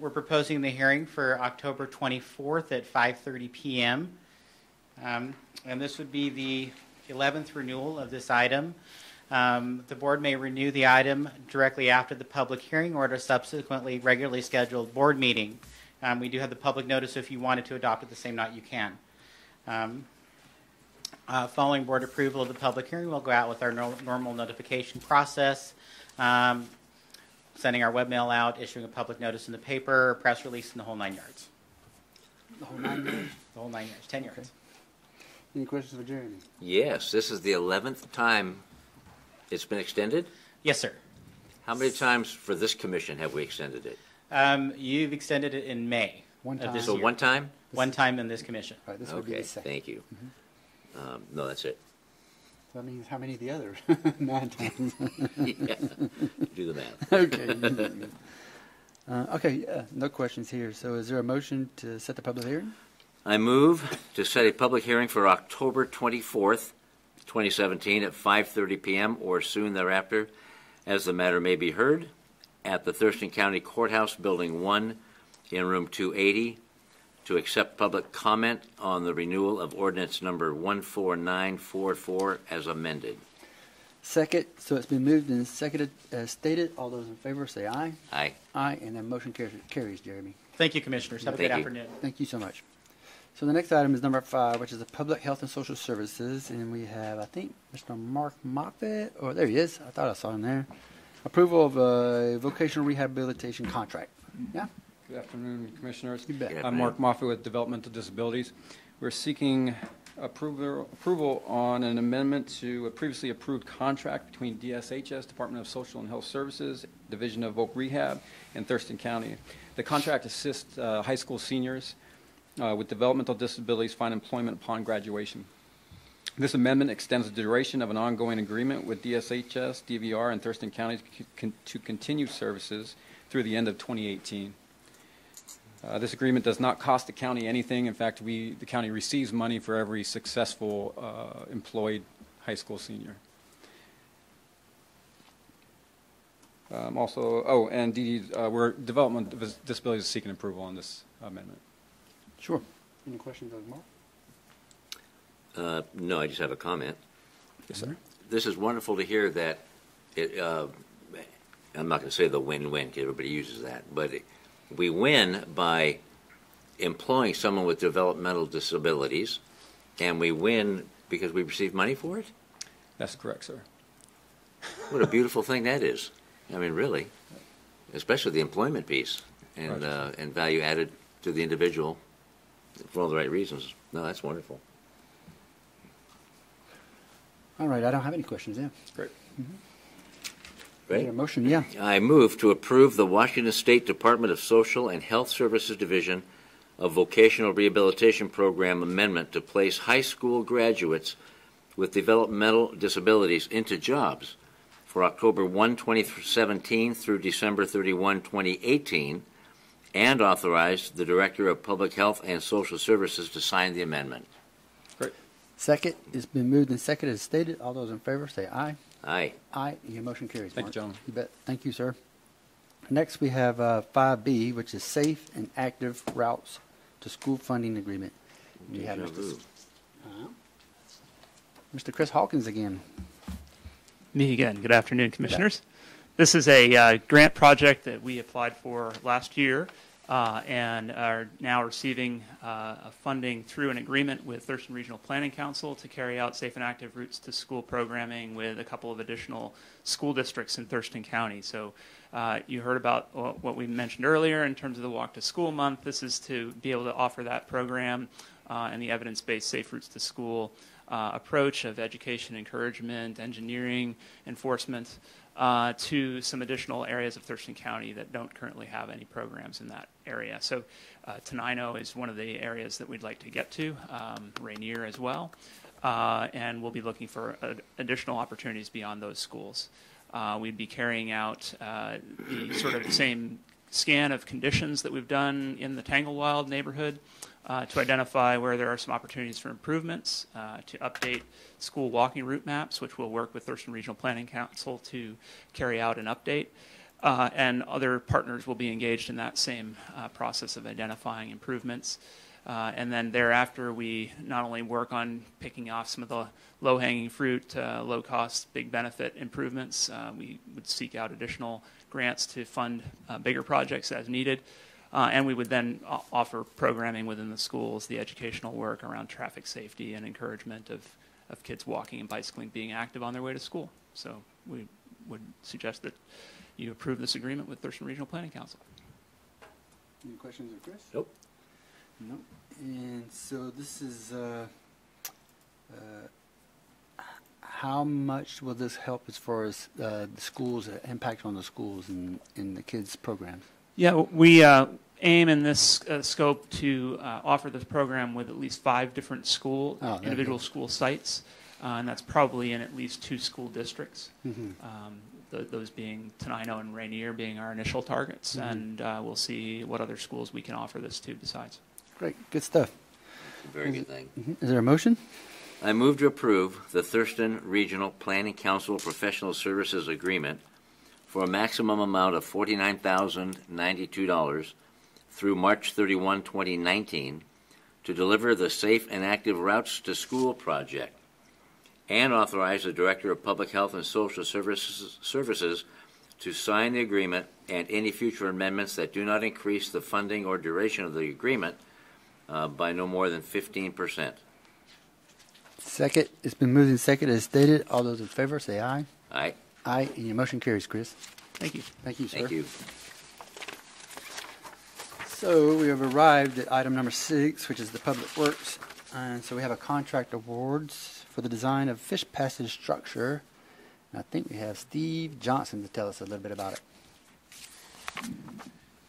We're proposing the hearing for October 24th at 5:30 p.m. And this would be the 11th renewal of this item. The board may renew the item directly after the public hearing or at a subsequently regularly scheduled board meeting. We do have the public notice. If you wanted to adopt it the same night, you can. Following board approval of the public hearing, we'll go out with our normal notification process, sending our webmail out, issuing a public notice in the paper, press release, and the whole 9 yards. The whole 9 yards? The whole 9 yards, 10 yards. Okay. Any questions for Jeremy? Yes, this is the 11th time it's been extended? Yes, sir. How many times for this commission have we extended it? You've extended it in May. One of time. this So year. one time? One time in this commission. All right, this would be Okay, the second. thank you. No, that's it. So that means how many of the others? 9 times. Yeah. Do the math. Okay. Okay, no questions here. So is there a motion to set the public hearing? I move to set a public hearing for October 24th, 2017 at 5:30 p.m. or soon thereafter, as the matter may be heard, at the Thurston County Courthouse, Building 1, in Room 280, to accept public comment on the renewal of ordinance number 14944 as amended. Second, so it's been moved and seconded as stated. All those in favor say aye. Aye. Aye, and that motion carries, Jeremy. Thank you, Commissioners. Have a Thank good you. afternoon. Thank you so much. So the next item is number 5, which is the Public Health and Social Services, and we have, I think, Mr. Mark Moffett. Oh, there he is. I thought I saw him there. Approval of a vocational rehabilitation contract. Yeah? Good afternoon, Commissioners. You bet. Good I'm afternoon. Mark Moffett with Developmental Disabilities. We're seeking approval on an amendment to a previously approved contract between DSHS, Department of Social and Health Services, Division of Voc Rehab, and Thurston County. The contract assists high school seniors with developmental disabilities find employment upon graduation. This amendment extends the duration of an ongoing agreement with DSHS, DVR, and Thurston County to continue services through the end of 2018. This agreement does not cost the county anything. In fact, the county receives money for every successful employed high school senior. We're Development of Disabilities is seeking approval on this amendment. Sure. Any questions of Mark? No, I just have a comment. Yes, sir. This is wonderful to hear that it, I'm not going to say the win-win because everybody uses that, but we win by employing someone with developmental disabilities, and we win because we receive money for it? That's correct, sir. What a beautiful thing that is. I mean, really, especially the employment piece and, Right. And value added to the individual for all the right reasons. No, that's wonderful. All right, I don't have any questions, yeah. Great. Right? A motion, yeah. I move to approve the Washington State Department of Social and Health Services Division of Vocational Rehabilitation Program amendment to place high school graduates with developmental disabilities into jobs for October 1, 2017 through December 31, 2018, and authorize the Director of Public Health and Social Services to sign the amendment. Great. Second, it's been moved and seconded as stated. All those in favor say aye. Aye. Aye. Your motion carries. Thank you, Mark. gentlemen. You bet. Thank you, sir. Next, we have 5B, which is Safe and Active Routes to School Funding Agreement. We have Deja vu. Mr. Chris Hawkins again. Me again. Good afternoon, Commissioners. This is a grant project that we applied for last year and are now receiving funding through an agreement with Thurston Regional Planning Council to carry out safe and active routes to school programming with a couple of additional school districts in Thurston County. So you heard about what we mentioned earlier in terms of the Walk to School Month. This is to be able to offer that program and the evidence-based safe routes to school approach of education, encouragement, engineering, enforcement to some additional areas of Thurston County that don't currently have any programs in that area. So Tenino is one of the areas that we'd like to get to, Rainier as well, and we'll be looking for additional opportunities beyond those schools. We'd be carrying out the sort of same scan of conditions that we've done in the Tanglewild neighborhood to identify where there are some opportunities for improvements, to update school walking route maps, which we'll work with Thurston Regional Planning Council to carry out and update. And other partners will be engaged in that same process of identifying improvements. And then thereafter, we not only work on picking off some of the low-hanging fruit, low-cost, big benefit improvements, we would seek out additional grants to fund bigger projects as needed. And we would then offer programming within the schools, the educational work around traffic safety and encouragement of kids walking and bicycling, being active on their way to school. So we would suggest that you approve this agreement with Thurston Regional Planning Council. Any questions of Chris? Nope. Nope. And so this is, how much will this help as far as the schools, impact on the schools and in the kids' programs? Yeah, we aim in this scope to offer this program with at least 5 different individual school sites, and that's probably in at least 2 school districts. Mm-hmm. Those being Tenino and Rainier being our initial targets, mm-hmm. and we'll see what other schools we can offer this to besides. Great, good stuff. Very good thing. Mm-hmm. Is there a motion? I move to approve the Thurston Regional Planning Council Professional Services Agreement for a maximum amount of $49,092 through March 31, 2019 to deliver the Safe and Active Routes to School project, and authorize the Director of Public Health and Social Services to sign the agreement and any future amendments that do not increase the funding or duration of the agreement by no more than 15%. Second. It's been moved and seconded as stated. All those in favor say aye. Aye. Aye. And your motion carries, Chris. Thank you. Thank you, sir. Thank you. So we have arrived at item number 6, which is the Public Works. And so we have a contract awards for the design of fish passage structure. And I think we have Steve Johnson to tell us a little bit about it.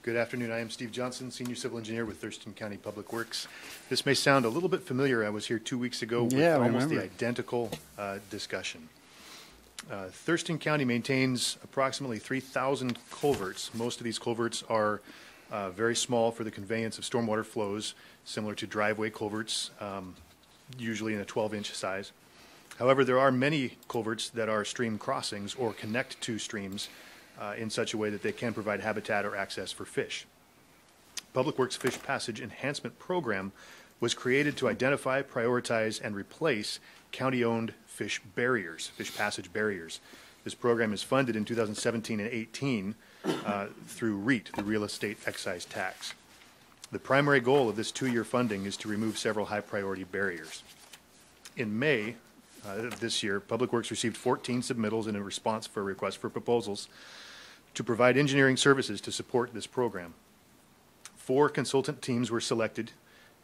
Good afternoon. I am Steve Johnson, Senior Civil Engineer with Thurston County Public Works. This may sound a little bit familiar. I was here 2 weeks ago with almost the identical discussion. Thurston County maintains approximately 3,000 culverts. Most of these culverts are very small for the conveyance of stormwater flows, similar to driveway culverts, usually in a 12-inch size. However, there are many culverts that are stream crossings or connect to streams in such a way that they can provide habitat or access for fish. Public Works Fish Passage Enhancement Program was created to identify, prioritize, and replace county-owned fish barriers, fish passage barriers. This program is funded in 2017 and 18 through REIT, the Real Estate Excise Tax. The primary goal of this 2-year funding is to remove several high-priority barriers. In May of this year, Public Works received 14 submittals in a response for a request for proposals to provide engineering services to support this program. 4 consultant teams were selected,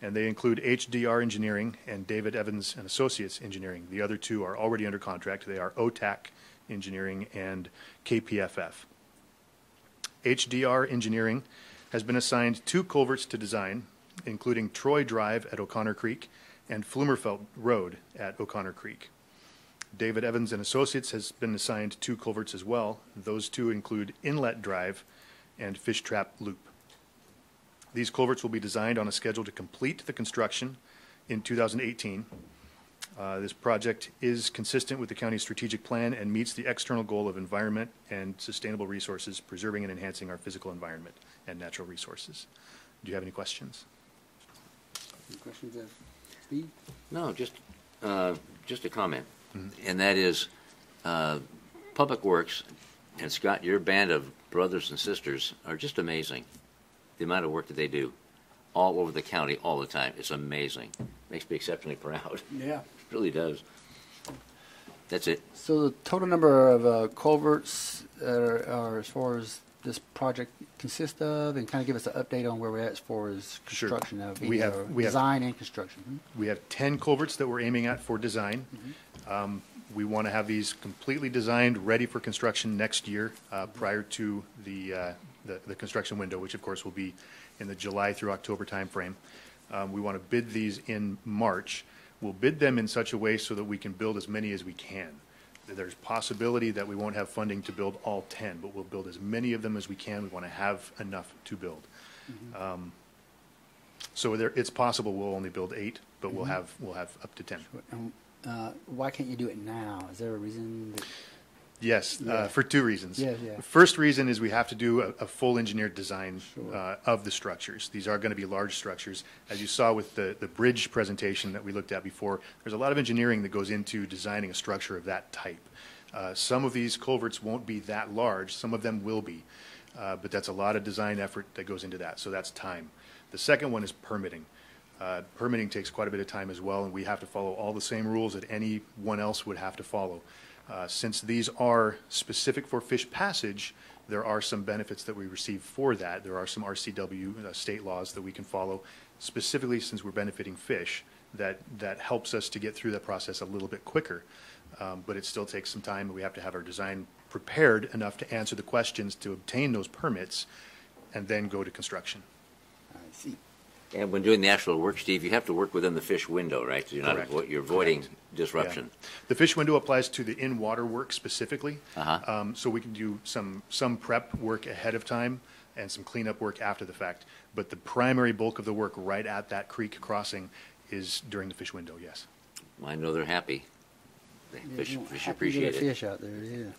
and they include HDR Engineering and David Evans and Associates Engineering. The other 2 are already under contract. They are OTAC Engineering and KPFF. HDR Engineering has been assigned 2 culverts to design, including Troy Drive at O'Connor Creek and Flumerfelt Road at O'Connor Creek. David Evans and Associates has been assigned 2 culverts as well. Those 2 include Inlet Drive and Fish Trap Loop. These culverts will be designed on a schedule to complete the construction in 2018. This project is consistent with the county's strategic plan and meets the external goal of environment and sustainable resources, preserving and enhancing our physical environment and natural resources. Do you have any questions? Any questions of Steve? No, just a comment, and that is Public Works and Scott, your band of brothers and sisters are just amazing. The amount of work that they do all over the county all the time. It's amazing. Makes me exceptionally proud. Yeah. It really does. That's it. So the total number of culverts are as far as this project consists of, and kind of give us an update on where we're at as far as construction of design and construction. We have 10 culverts that we're aiming at for design. We want to have these completely designed, ready for construction next year, prior to the construction window, which of course will be in the July through October timeframe. We want to bid these in March. We'll bid them in such a way so that we can build as many as we can. There's possibility that we won't have funding to build all 10, but we'll build as many of them as we can. We want to have enough to build. So it's possible we'll only build 8, but we'll have up to 10. Why can't you do it now? Is there a reason? Yes, for 2 reasons. Yeah. The first reason is we have to do a full engineered design of the structures. These are going to be large structures. As you saw with the bridge presentation that we looked at before, there's a lot of engineering that goes into designing a structure of that type. Some of these culverts won't be that large. Some of them will be. But that's a lot of design effort that goes into that. So that's time. The second one is permitting. Permitting takes quite a bit of time as well, and we have to follow all the same rules that anyone else would have to follow. Since these are specific for fish passage, there are some benefits that we receive for that. There are some RCW state laws that we can follow, specifically since we're benefiting fish, that helps us to get through that process a little bit quicker. But it still takes some time. We have to have our design prepared enough to answer the questions to obtain those permits and then go to construction. I see. And when doing the actual work, Steve, you have to work within the fish window, right? So you're avoiding disruption. Yeah. The fish window applies to the in-water work specifically. So we can do some prep work ahead of time and some cleanup work after the fact. But the primary bulk of the work right at that creek crossing is during the fish window, yes. I know they're happy. Fish Happy appreciate to get it. a fish out there, yeah.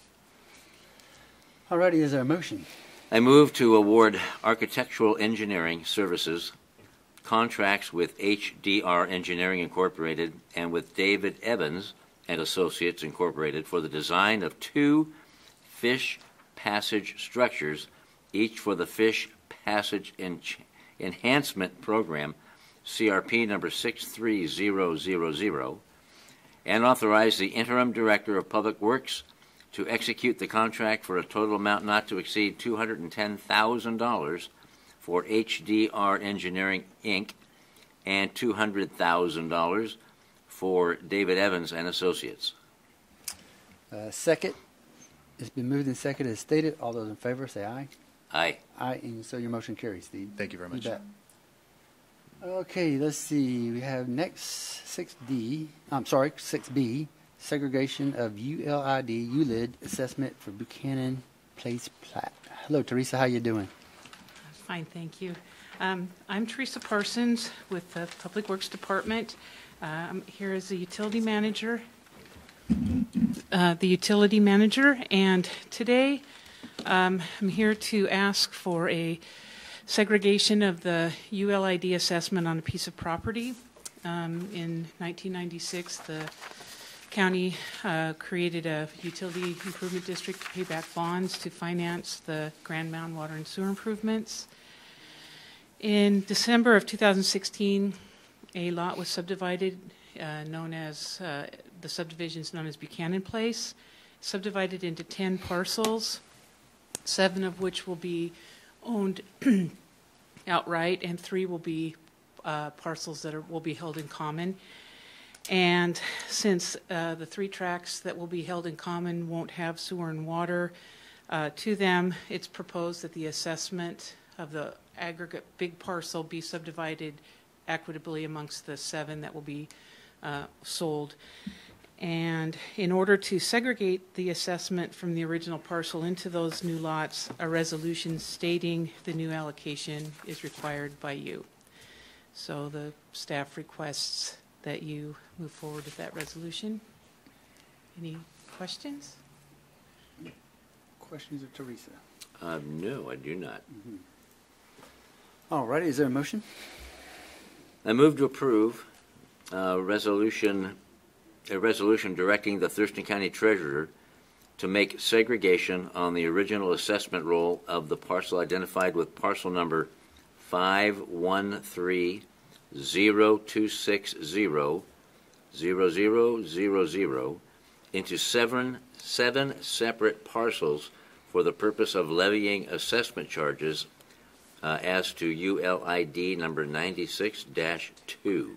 Alrighty, is there a motion? I move to award architectural engineering services contracts with HDR Engineering Incorporated and with David Evans and Associates Incorporated for the design of 2 fish passage structures, each for the Fish Passage Enhancement Program, CRP number 63000, and authorize the Interim Director of Public Works to execute the contract for a total amount not to exceed $210,000 for HDR Engineering, Inc., and $200,000 for David Evans and Associates. Second. It's been moved and seconded as stated. All those in favor say aye. Aye. Aye, and so your motion carries, Steve. Thank you very much. You bet. Okay, let's see. We have next 6B, segregation of ULID assessment for Buchanan Place plat. Hello, Teresa. How you doing? Fine, thank you. I'm Teresa Parsons with the Public Works Department. I'm here as the utility manager. And today I'm here to ask for a segregation of the ULID assessment on a piece of property. In 1996, the county created a utility improvement district to pay back bonds to finance the Grand Mound water and sewer improvements. In December of 2016, a lot was subdivided, the subdivision is known as Buchanan Place, subdivided into 10 parcels, 7 of which will be owned outright, and 3 will be parcels that will be held in common. And since the 3 tracts that will be held in common won't have sewer and water to them, it's proposed that the assessment of the aggregate big parcel be subdivided equitably amongst the 7 that will be sold. And in order to segregate the assessment from the original parcel into those new lots, a resolution stating the new allocation is required by you. So the staff requests that you move forward with that resolution. Any questions? Questions of Teresa? No, I do not. All righty, is there a motion? I move to approve a resolution directing the Thurston County Treasurer to make segregation on the original assessment roll of the parcel identified with parcel number 513-0260-0000 into seven separate parcels for the purpose of levying assessment charges as to ULID number 96-2.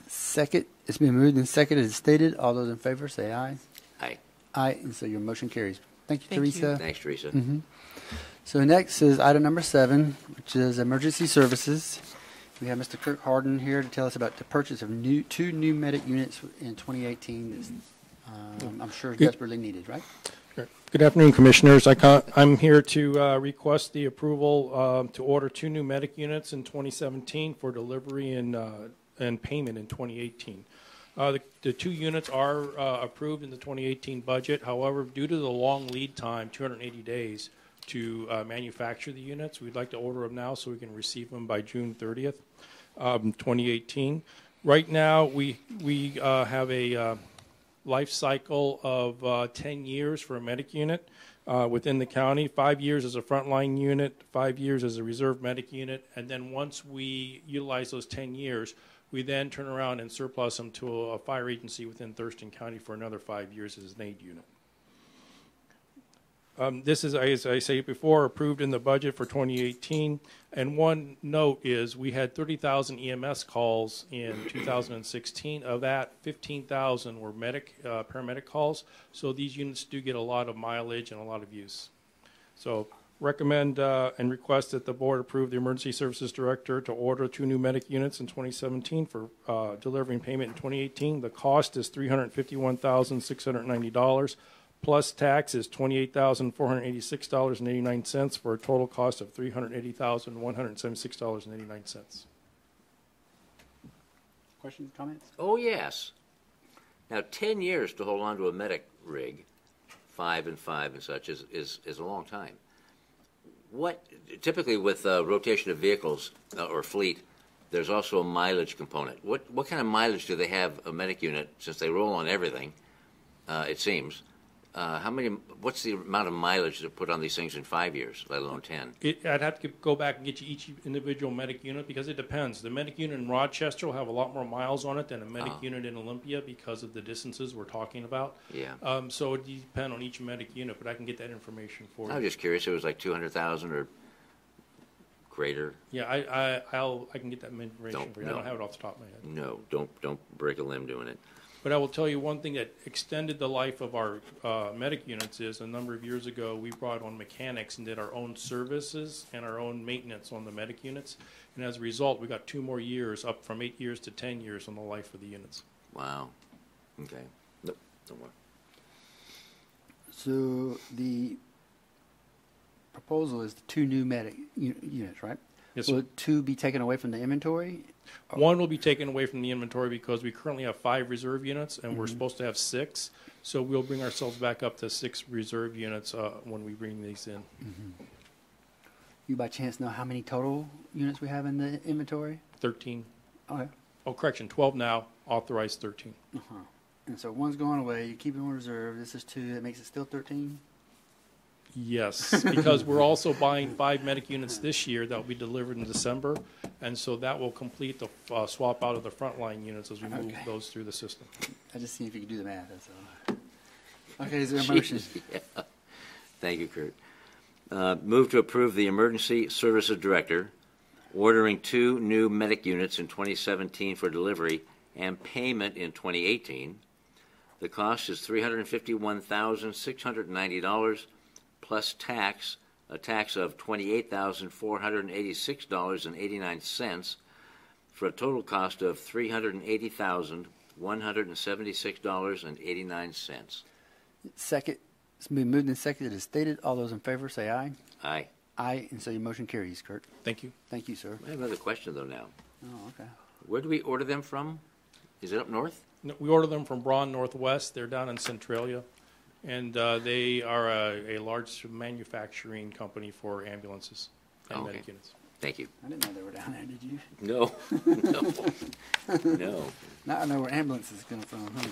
Second. It's been moved and seconded as stated. All those in favor say aye. Aye. Aye, and so your motion carries. Thank you, Thank you. Teresa. Thanks, Teresa. So next is item number 7, which is emergency services. We have Mr. Kirk Harden here to tell us about the purchase of two new medic units in 2018. That's, I'm sure desperately needed, right? Good afternoon, Commissioners. I'm here to request the approval to order 2 new medic units in 2017 for delivery and payment in 2018. The 2 units are approved in the 2018 budget. However, due to the long lead time, 280 days, to manufacture the units, we'd like to order them now so we can receive them by June 30th, 2018. Right now, we have a life cycle of 10 years for a medic unit within the county, 5 years as a frontline unit, 5 years as a reserve medic unit, and then once we utilize those 10 years, we then turn around and surplus them to a fire agency within Thurston County for another 5 years as an aid unit. This is, as I say before, approved in the budget for 2018. And one note is we had 30,000 EMS calls in 2016. Of that, 15,000 were paramedic calls. So these units do get a lot of mileage and a lot of use. So recommend and request that the board approve the Emergency Services Director to order 2 new medic units in 2017 for delivering payment in 2018. The cost is $351,690. Plus tax is $28,486.89 for a total cost of $380,176.89. Questions, comments? Oh, yes. Now, 10 years to hold on to a medic rig, 5 and 5 and such, is a long time. What typically with rotation of vehicles or fleet, there's also a mileage component. What kind of mileage do they have a medic unit, since they roll on everything, it seems? What's the amount of mileage to put on these things in 5 years, let alone 10? I'd have to go back and get you each individual medic unit because it depends. The medic unit in Rochester will have a lot more miles on it than a medic unit in Olympia because of the distances we're talking about. Yeah. So it depends on each medic unit, but I can get that information for you. I was just curious. It was like 200,000 or greater. Yeah, I can get that information for you. I don't have it off the top of my head. No, don't break a limb doing it. But I will tell you one thing that extended the life of our medic units is a number of years ago we brought on mechanics and did our own services and our own maintenance on the medic units. And as a result, we got 2 more years, up from 8 years to 10 years on the life of the units. Wow. Okay. Nope, don't worry. So the proposal is the 2 new medic units, right? Yes, Will sir. 2 be taken away from the inventory? 1 will be taken away from the inventory because we currently have 5 reserve units and we're supposed to have 6. So we'll bring ourselves back up to 6 reserve units when we bring these in. You by chance know how many total units we have in the inventory? 13. Okay. Oh, correction, 12 now, authorized 13. And so 1's going away, you keep it on reserve, this is 2, that makes it still 13? Yes, because we're also buying 5 medic units this year that will be delivered in December, and so that will complete the swap out of the frontline units as we move those through the system. I just see if you can do the math, that's all. Okay, is there a motion? Yeah. Thank you, Kurt. Move to approve the Emergency Services Director ordering 2 new medic units in 2017 for delivery and payment in 2018. The cost is $351,690 plus tax, a tax of $28,486.89 for a total cost of $380,176.89. Second. It's been moved and seconded as stated. All those in favor say aye. Aye. Aye, and so your motion carries, Kurt. Thank you. Thank you, sir. I have another question, though, now. Oh, okay. Where do we order them from? Is it up north? No, we order them from Braun Northwest. They're down in Centralia, and they are a large manufacturing company for ambulances and medic units. Thank you. I didn't know they were down there, did you? No, no, no. Now I know where ambulances come from. Huh?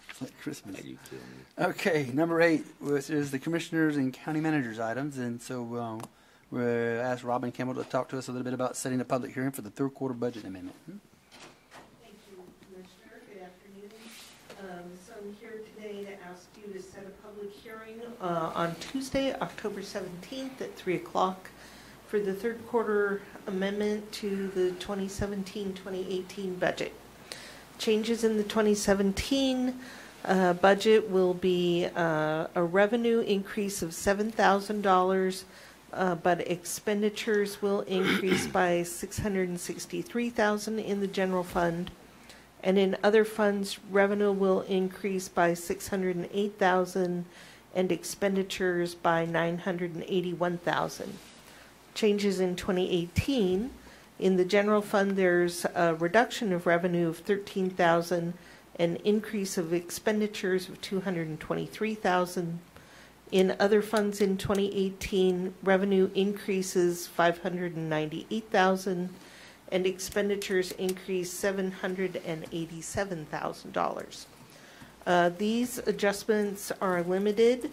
It's like Christmas. You kill me. Okay, number 8, which is the commissioners and county managers items, and so we asked Robin Campbell to talk to us a little bit about setting a public hearing for the third quarter budget amendment. Thank you, Commissioner. Good afternoon. So I'm here today to ask you to set a public hearing on Tuesday, October 17th at 3 o'clock for the third quarter amendment to the 2017-2018 budget. Changes in the 2017 budget will be a revenue increase of $7,000, but expenditures will increase by $663,000 in the general fund, and in other funds, revenue will increase by $608,000 and expenditures by $981,000. Changes in 2018. In the general fund, there's a reduction of revenue of $13,000, an increase of expenditures of $223,000. In other funds in 2018, revenue increases $598,000, and expenditures increase $787,000. These adjustments are limited.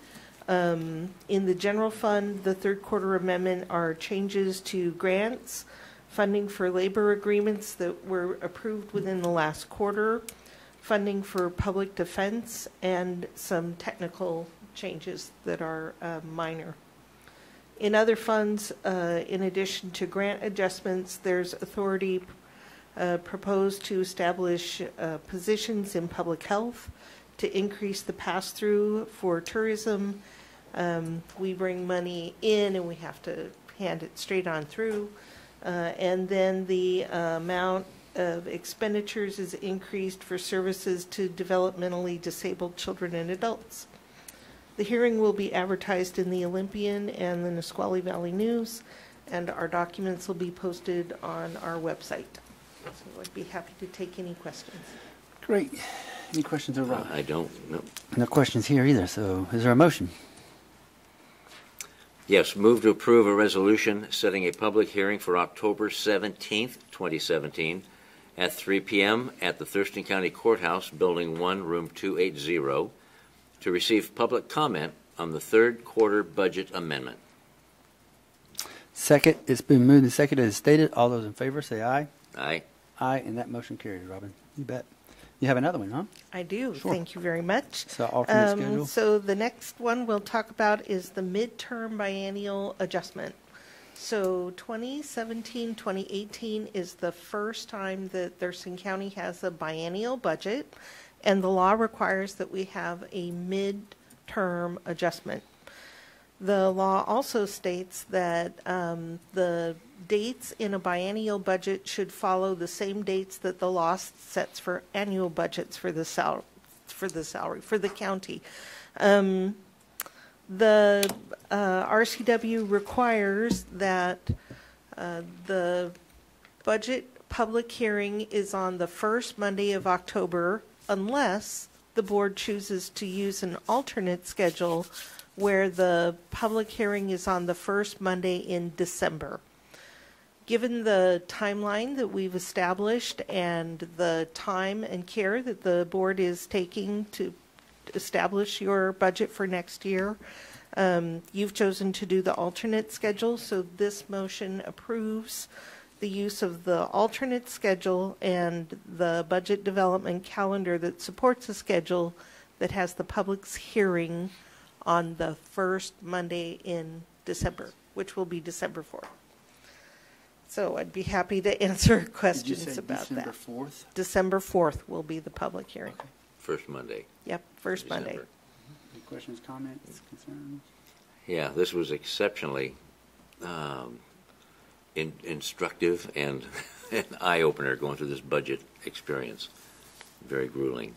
In the general fund, the third quarter amendment are changes to grants, funding for labor agreements that were approved within the last quarter, funding for public defense, and some technical changes that are minor. In other funds, in addition to grant adjustments, there's authority proposed to establish positions in public health to increase the pass-through for tourism. We bring money in and we have to hand it straight on through. And then the amount of expenditures is increased for services to developmentally disabled children and adults. The hearing will be advertised in the Olympian and the Nisqually Valley News, and our documents will be posted on our website. So I'd be happy to take any questions. Great. Any questions over? I don't know. No questions here either, so is there a motion? Yes, move to approve a resolution setting a public hearing for October 17th, 2017 at 3 p.m. at the Thurston County Courthouse, Building 1, Room 280, to receive public comment on the third quarter budget amendment. Second. It's been moved and seconded as stated. All those in favor say aye. Aye. Aye, and that motion carries, Robin. You bet. You have another one, huh? I do. Sure. Thank you very much. So alternate schedule. So the next one we'll talk about is the midterm biennial adjustment. So 2017-2018 is the first time that Thurston County has a biennial budget, and the law requires that we have a midterm adjustment. The law also states that the dates in a biennial budget should follow the same dates that the law sets for annual budgets for the county. The RCW requires that the budget public hearing is on the first Monday of October unless the board chooses to use an alternate schedule where the public hearing is on the first Monday in December. Given the timeline that we've established and the time and care that the board is taking to establish your budget for next year, you've chosen to do the alternate schedule, so this motion approves the use of the alternate schedule and the budget development calendar that supports a schedule that has the public's hearing on the first Monday in December, which will be December 4th. So I'd be happy to answer questions about December that. 4th? December 4th will be the public hearing. Okay. First Monday. Yep, first December. Monday. Any questions, comments, concerns? Yeah, this was exceptionally instructive and an eye-opener going through this budget experience. Very grueling.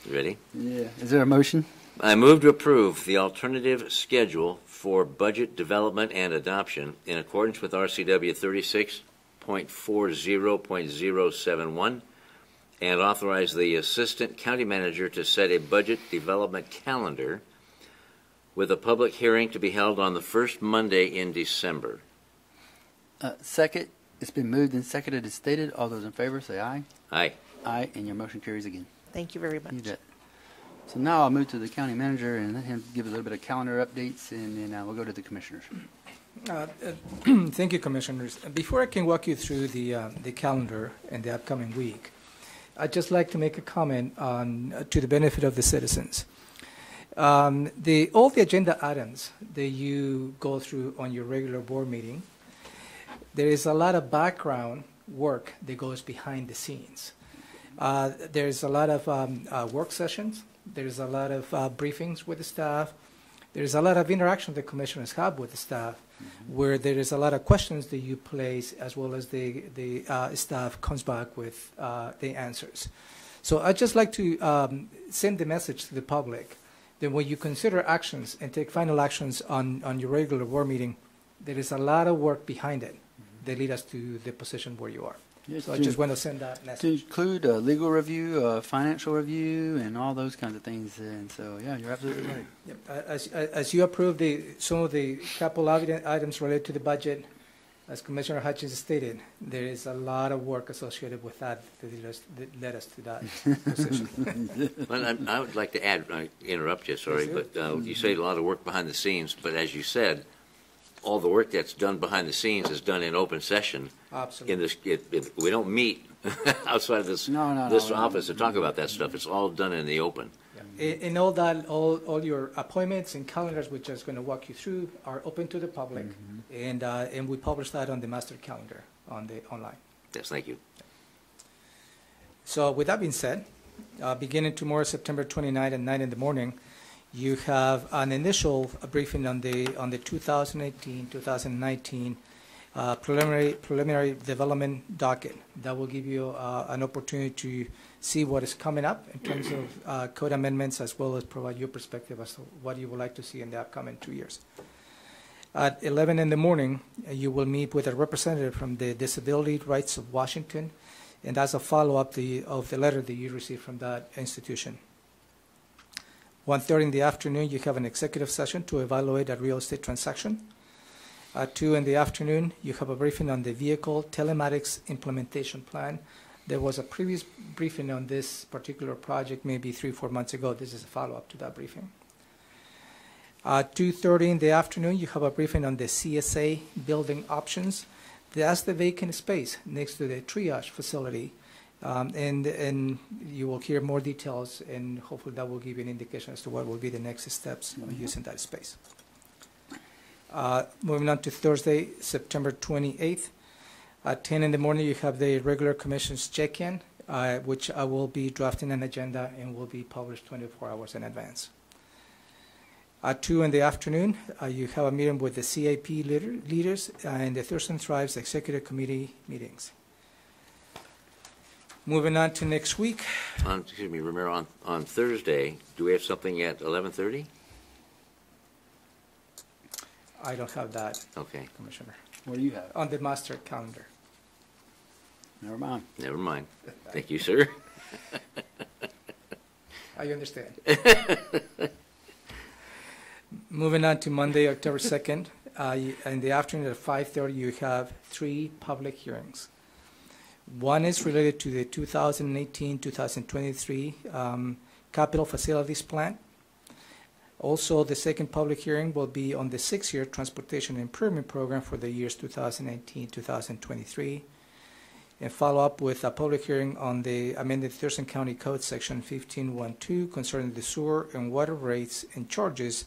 You ready? Yeah. Is there a motion? I move to approve the alternative schedule for budget development and adoption in accordance with RCW 36.40.071 and authorize the Assistant County Manager to set a budget development calendar with a public hearing to be held on the first Monday in December. Second. It's been moved and seconded as stated. All those in favor say aye. Aye. Aye, and your motion carries again. Thank you very much. You bet. So now I'll move to the county manager and let him give a little bit of calendar updates, and then we'll go to the commissioners. Thank you, commissioners. Before I can walk you through the calendar and the upcoming week, I'd just like to make a comment on to the benefit of the citizens. All the agenda items that you go through on your regular board meeting, there is a lot of background work that goes behind the scenes. There's a lot of work sessions. There's a lot of briefings with the staff. There's a lot of interaction the commissioners have with the staff, where there is a lot of questions that you place, as well as the staff comes back with the answers. So I'd just like to send the message to the public that when you consider actions and take final actions on your regular board meeting, there is a lot of work behind it that lead us to the position where you are. Yes, so I just want to send that message. To include a legal review, a financial review, and all those kinds of things. And so, yeah, you're absolutely right. Yep. As you approve some of the capital items related to the budget, as Commissioner Hutchins stated, there is a lot of work associated with that led us to that position. Well, I would like to add, interrupt you, sorry, but you say a lot of work behind the scenes, but as you said, all the work that's done behind the scenes is done in open session. Absolutely. In this, we don't meet outside of this office to talk about that stuff. It's all done in the open. Yeah. And all that, all your appointments and calendars, which is going to walk you through, are open to the public, and we publish that on the master calendar on the online. Yes, thank you. So with that being said, beginning tomorrow, September 29th at 9 in the morning, you have an initial briefing on the 2018-2019 preliminary development docket. That will give you an opportunity to see what is coming up in terms of code amendments, as well as provide your perspective as to what you would like to see in the upcoming 2 years. At 11 in the morning, you will meet with a representative from the Disability Rights of Washington, and that's a follow-up of the letter that you received from that institution. 1:30 in the afternoon, you have an executive session to evaluate a real estate transaction. At 2 in the afternoon, you have a briefing on the vehicle telematics implementation plan. There was a previous briefing on this particular project maybe 3 or 4 months ago. This is a follow-up to that briefing. At 2:30 in the afternoon, you have a briefing on the CSA building options. That's the vacant space next to the triage facility. And you will hear more details, and hopefully that will give you an indication as to what will be the next steps of using that space. Moving on to Thursday, September 28th. At 10 in the morning, you have the regular commission's check-in, which I will be drafting an agenda and will be published 24 hours in advance. At 2 in the afternoon, you have a meeting with the CIP leaders and the Thurston Thrives Executive Committee meetings. Moving on to next week. Excuse me, Romero, on Thursday, do we have something at 11:30? I don't have that, Okay. Commissioner. What do you have? On the master calendar. Never mind. Never mind. Thank you, sir. I understand. Moving on to Monday, October 2nd. In the afternoon at 5:30, you have 3 public hearings. One is related to the 2018-2023 capital facilities plan. Also, the second public hearing will be on the 6-year transportation improvement program for the years 2018-2023, and follow up with a public hearing on the amended Thurston County Code Section 1512 concerning the sewer and water rates and charges,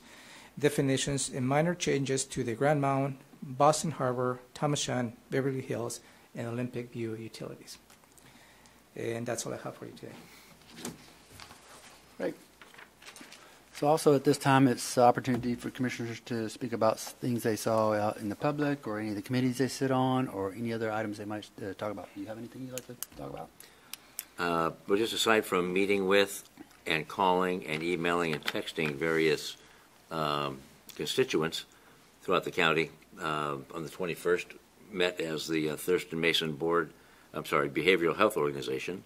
definitions, and minor changes to the Grand Mound, Boston Harbor, Thomashan, Beverly Hills, and Olympic View utilities. And that's all I have for you today. Great. So also at this time, it's an opportunity for commissioners to speak about things they saw out in the public, or any of the committees they sit on, or any other items they might talk about. Do you have anything you'd like to talk about? But just aside from meeting with and calling and emailing and texting various constituents throughout the county, on the 21st, met as the Thurston Mason Board, Behavioral Health Organization,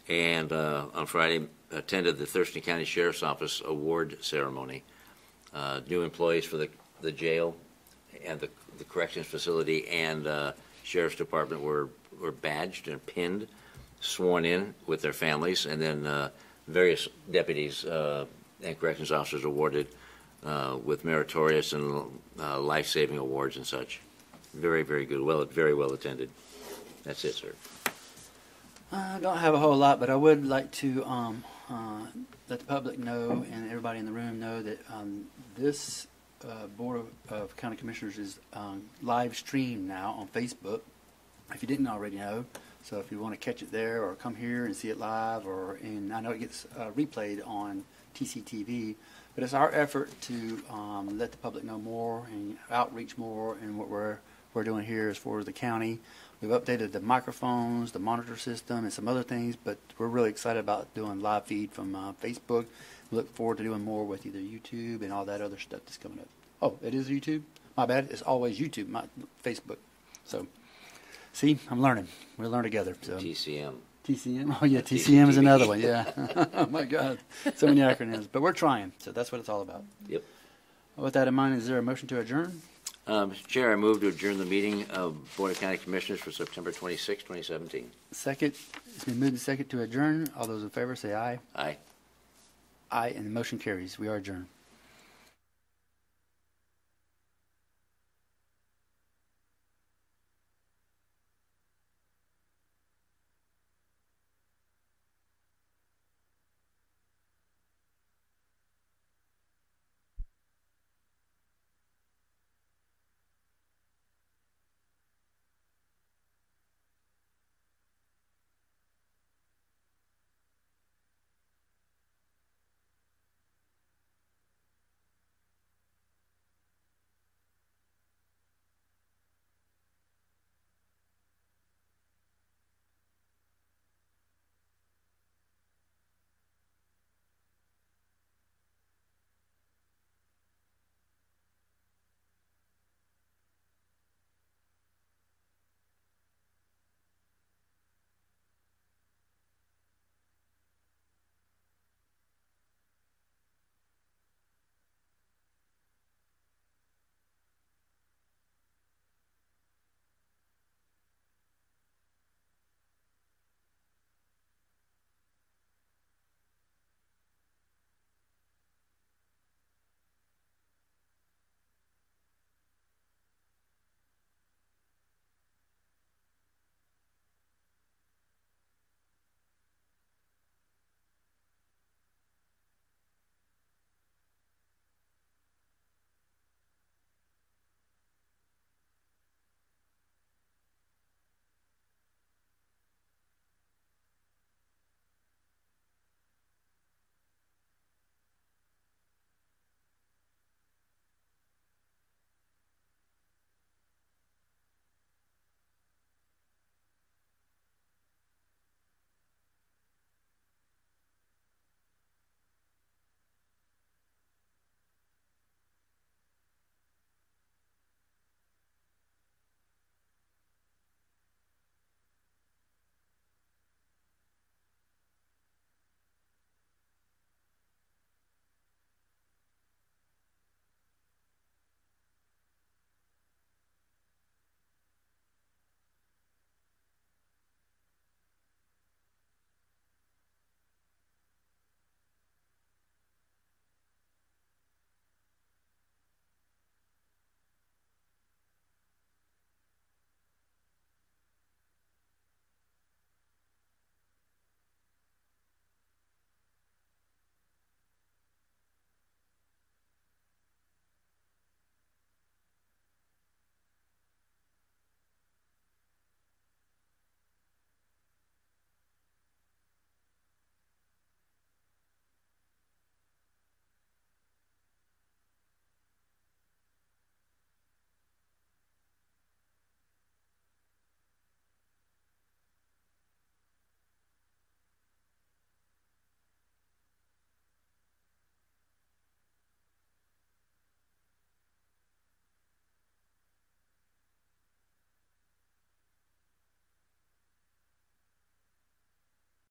and on Friday attended the Thurston County Sheriff's Office award ceremony. New employees for the jail and the corrections facility and Sheriff's Department were badged and pinned, sworn in with their families, and then various deputies and corrections officers awarded with meritorious and life-saving awards and such. Very, very good. Very well attended. That's it, sir. I don't have a whole lot, but I would like to let the public know and everybody in the room know that this Board of County Commissioners is live streamed now on Facebook, if you didn't already know. So if you want to catch it there or come here and see it live, and I know it gets replayed on TCTV, but it's our effort to let the public know more and outreach more in what we're doing here as far as the county. We've updated the microphones, the monitor system, and some other things, but we're really excited about doing live feed from Facebook. We look forward to doing more with either YouTube and all that other stuff that's coming up. Oh, it is YouTube? My bad. It's always YouTube, not Facebook. So, see, I'm learning. We'll learn together. So. TCM. TCM? Oh, yeah, TCM is another one, yeah. Oh, my God. So many acronyms. But we're trying, so that's what it's all about. Yep. With that in mind, is there a motion to adjourn? Mr. Chair, I move to adjourn the meeting of Board of County Commissioners for September 26, 2017. Second. It's been moved and second to adjourn. All those in favor say aye. Aye. Aye, and the motion carries. We are adjourned.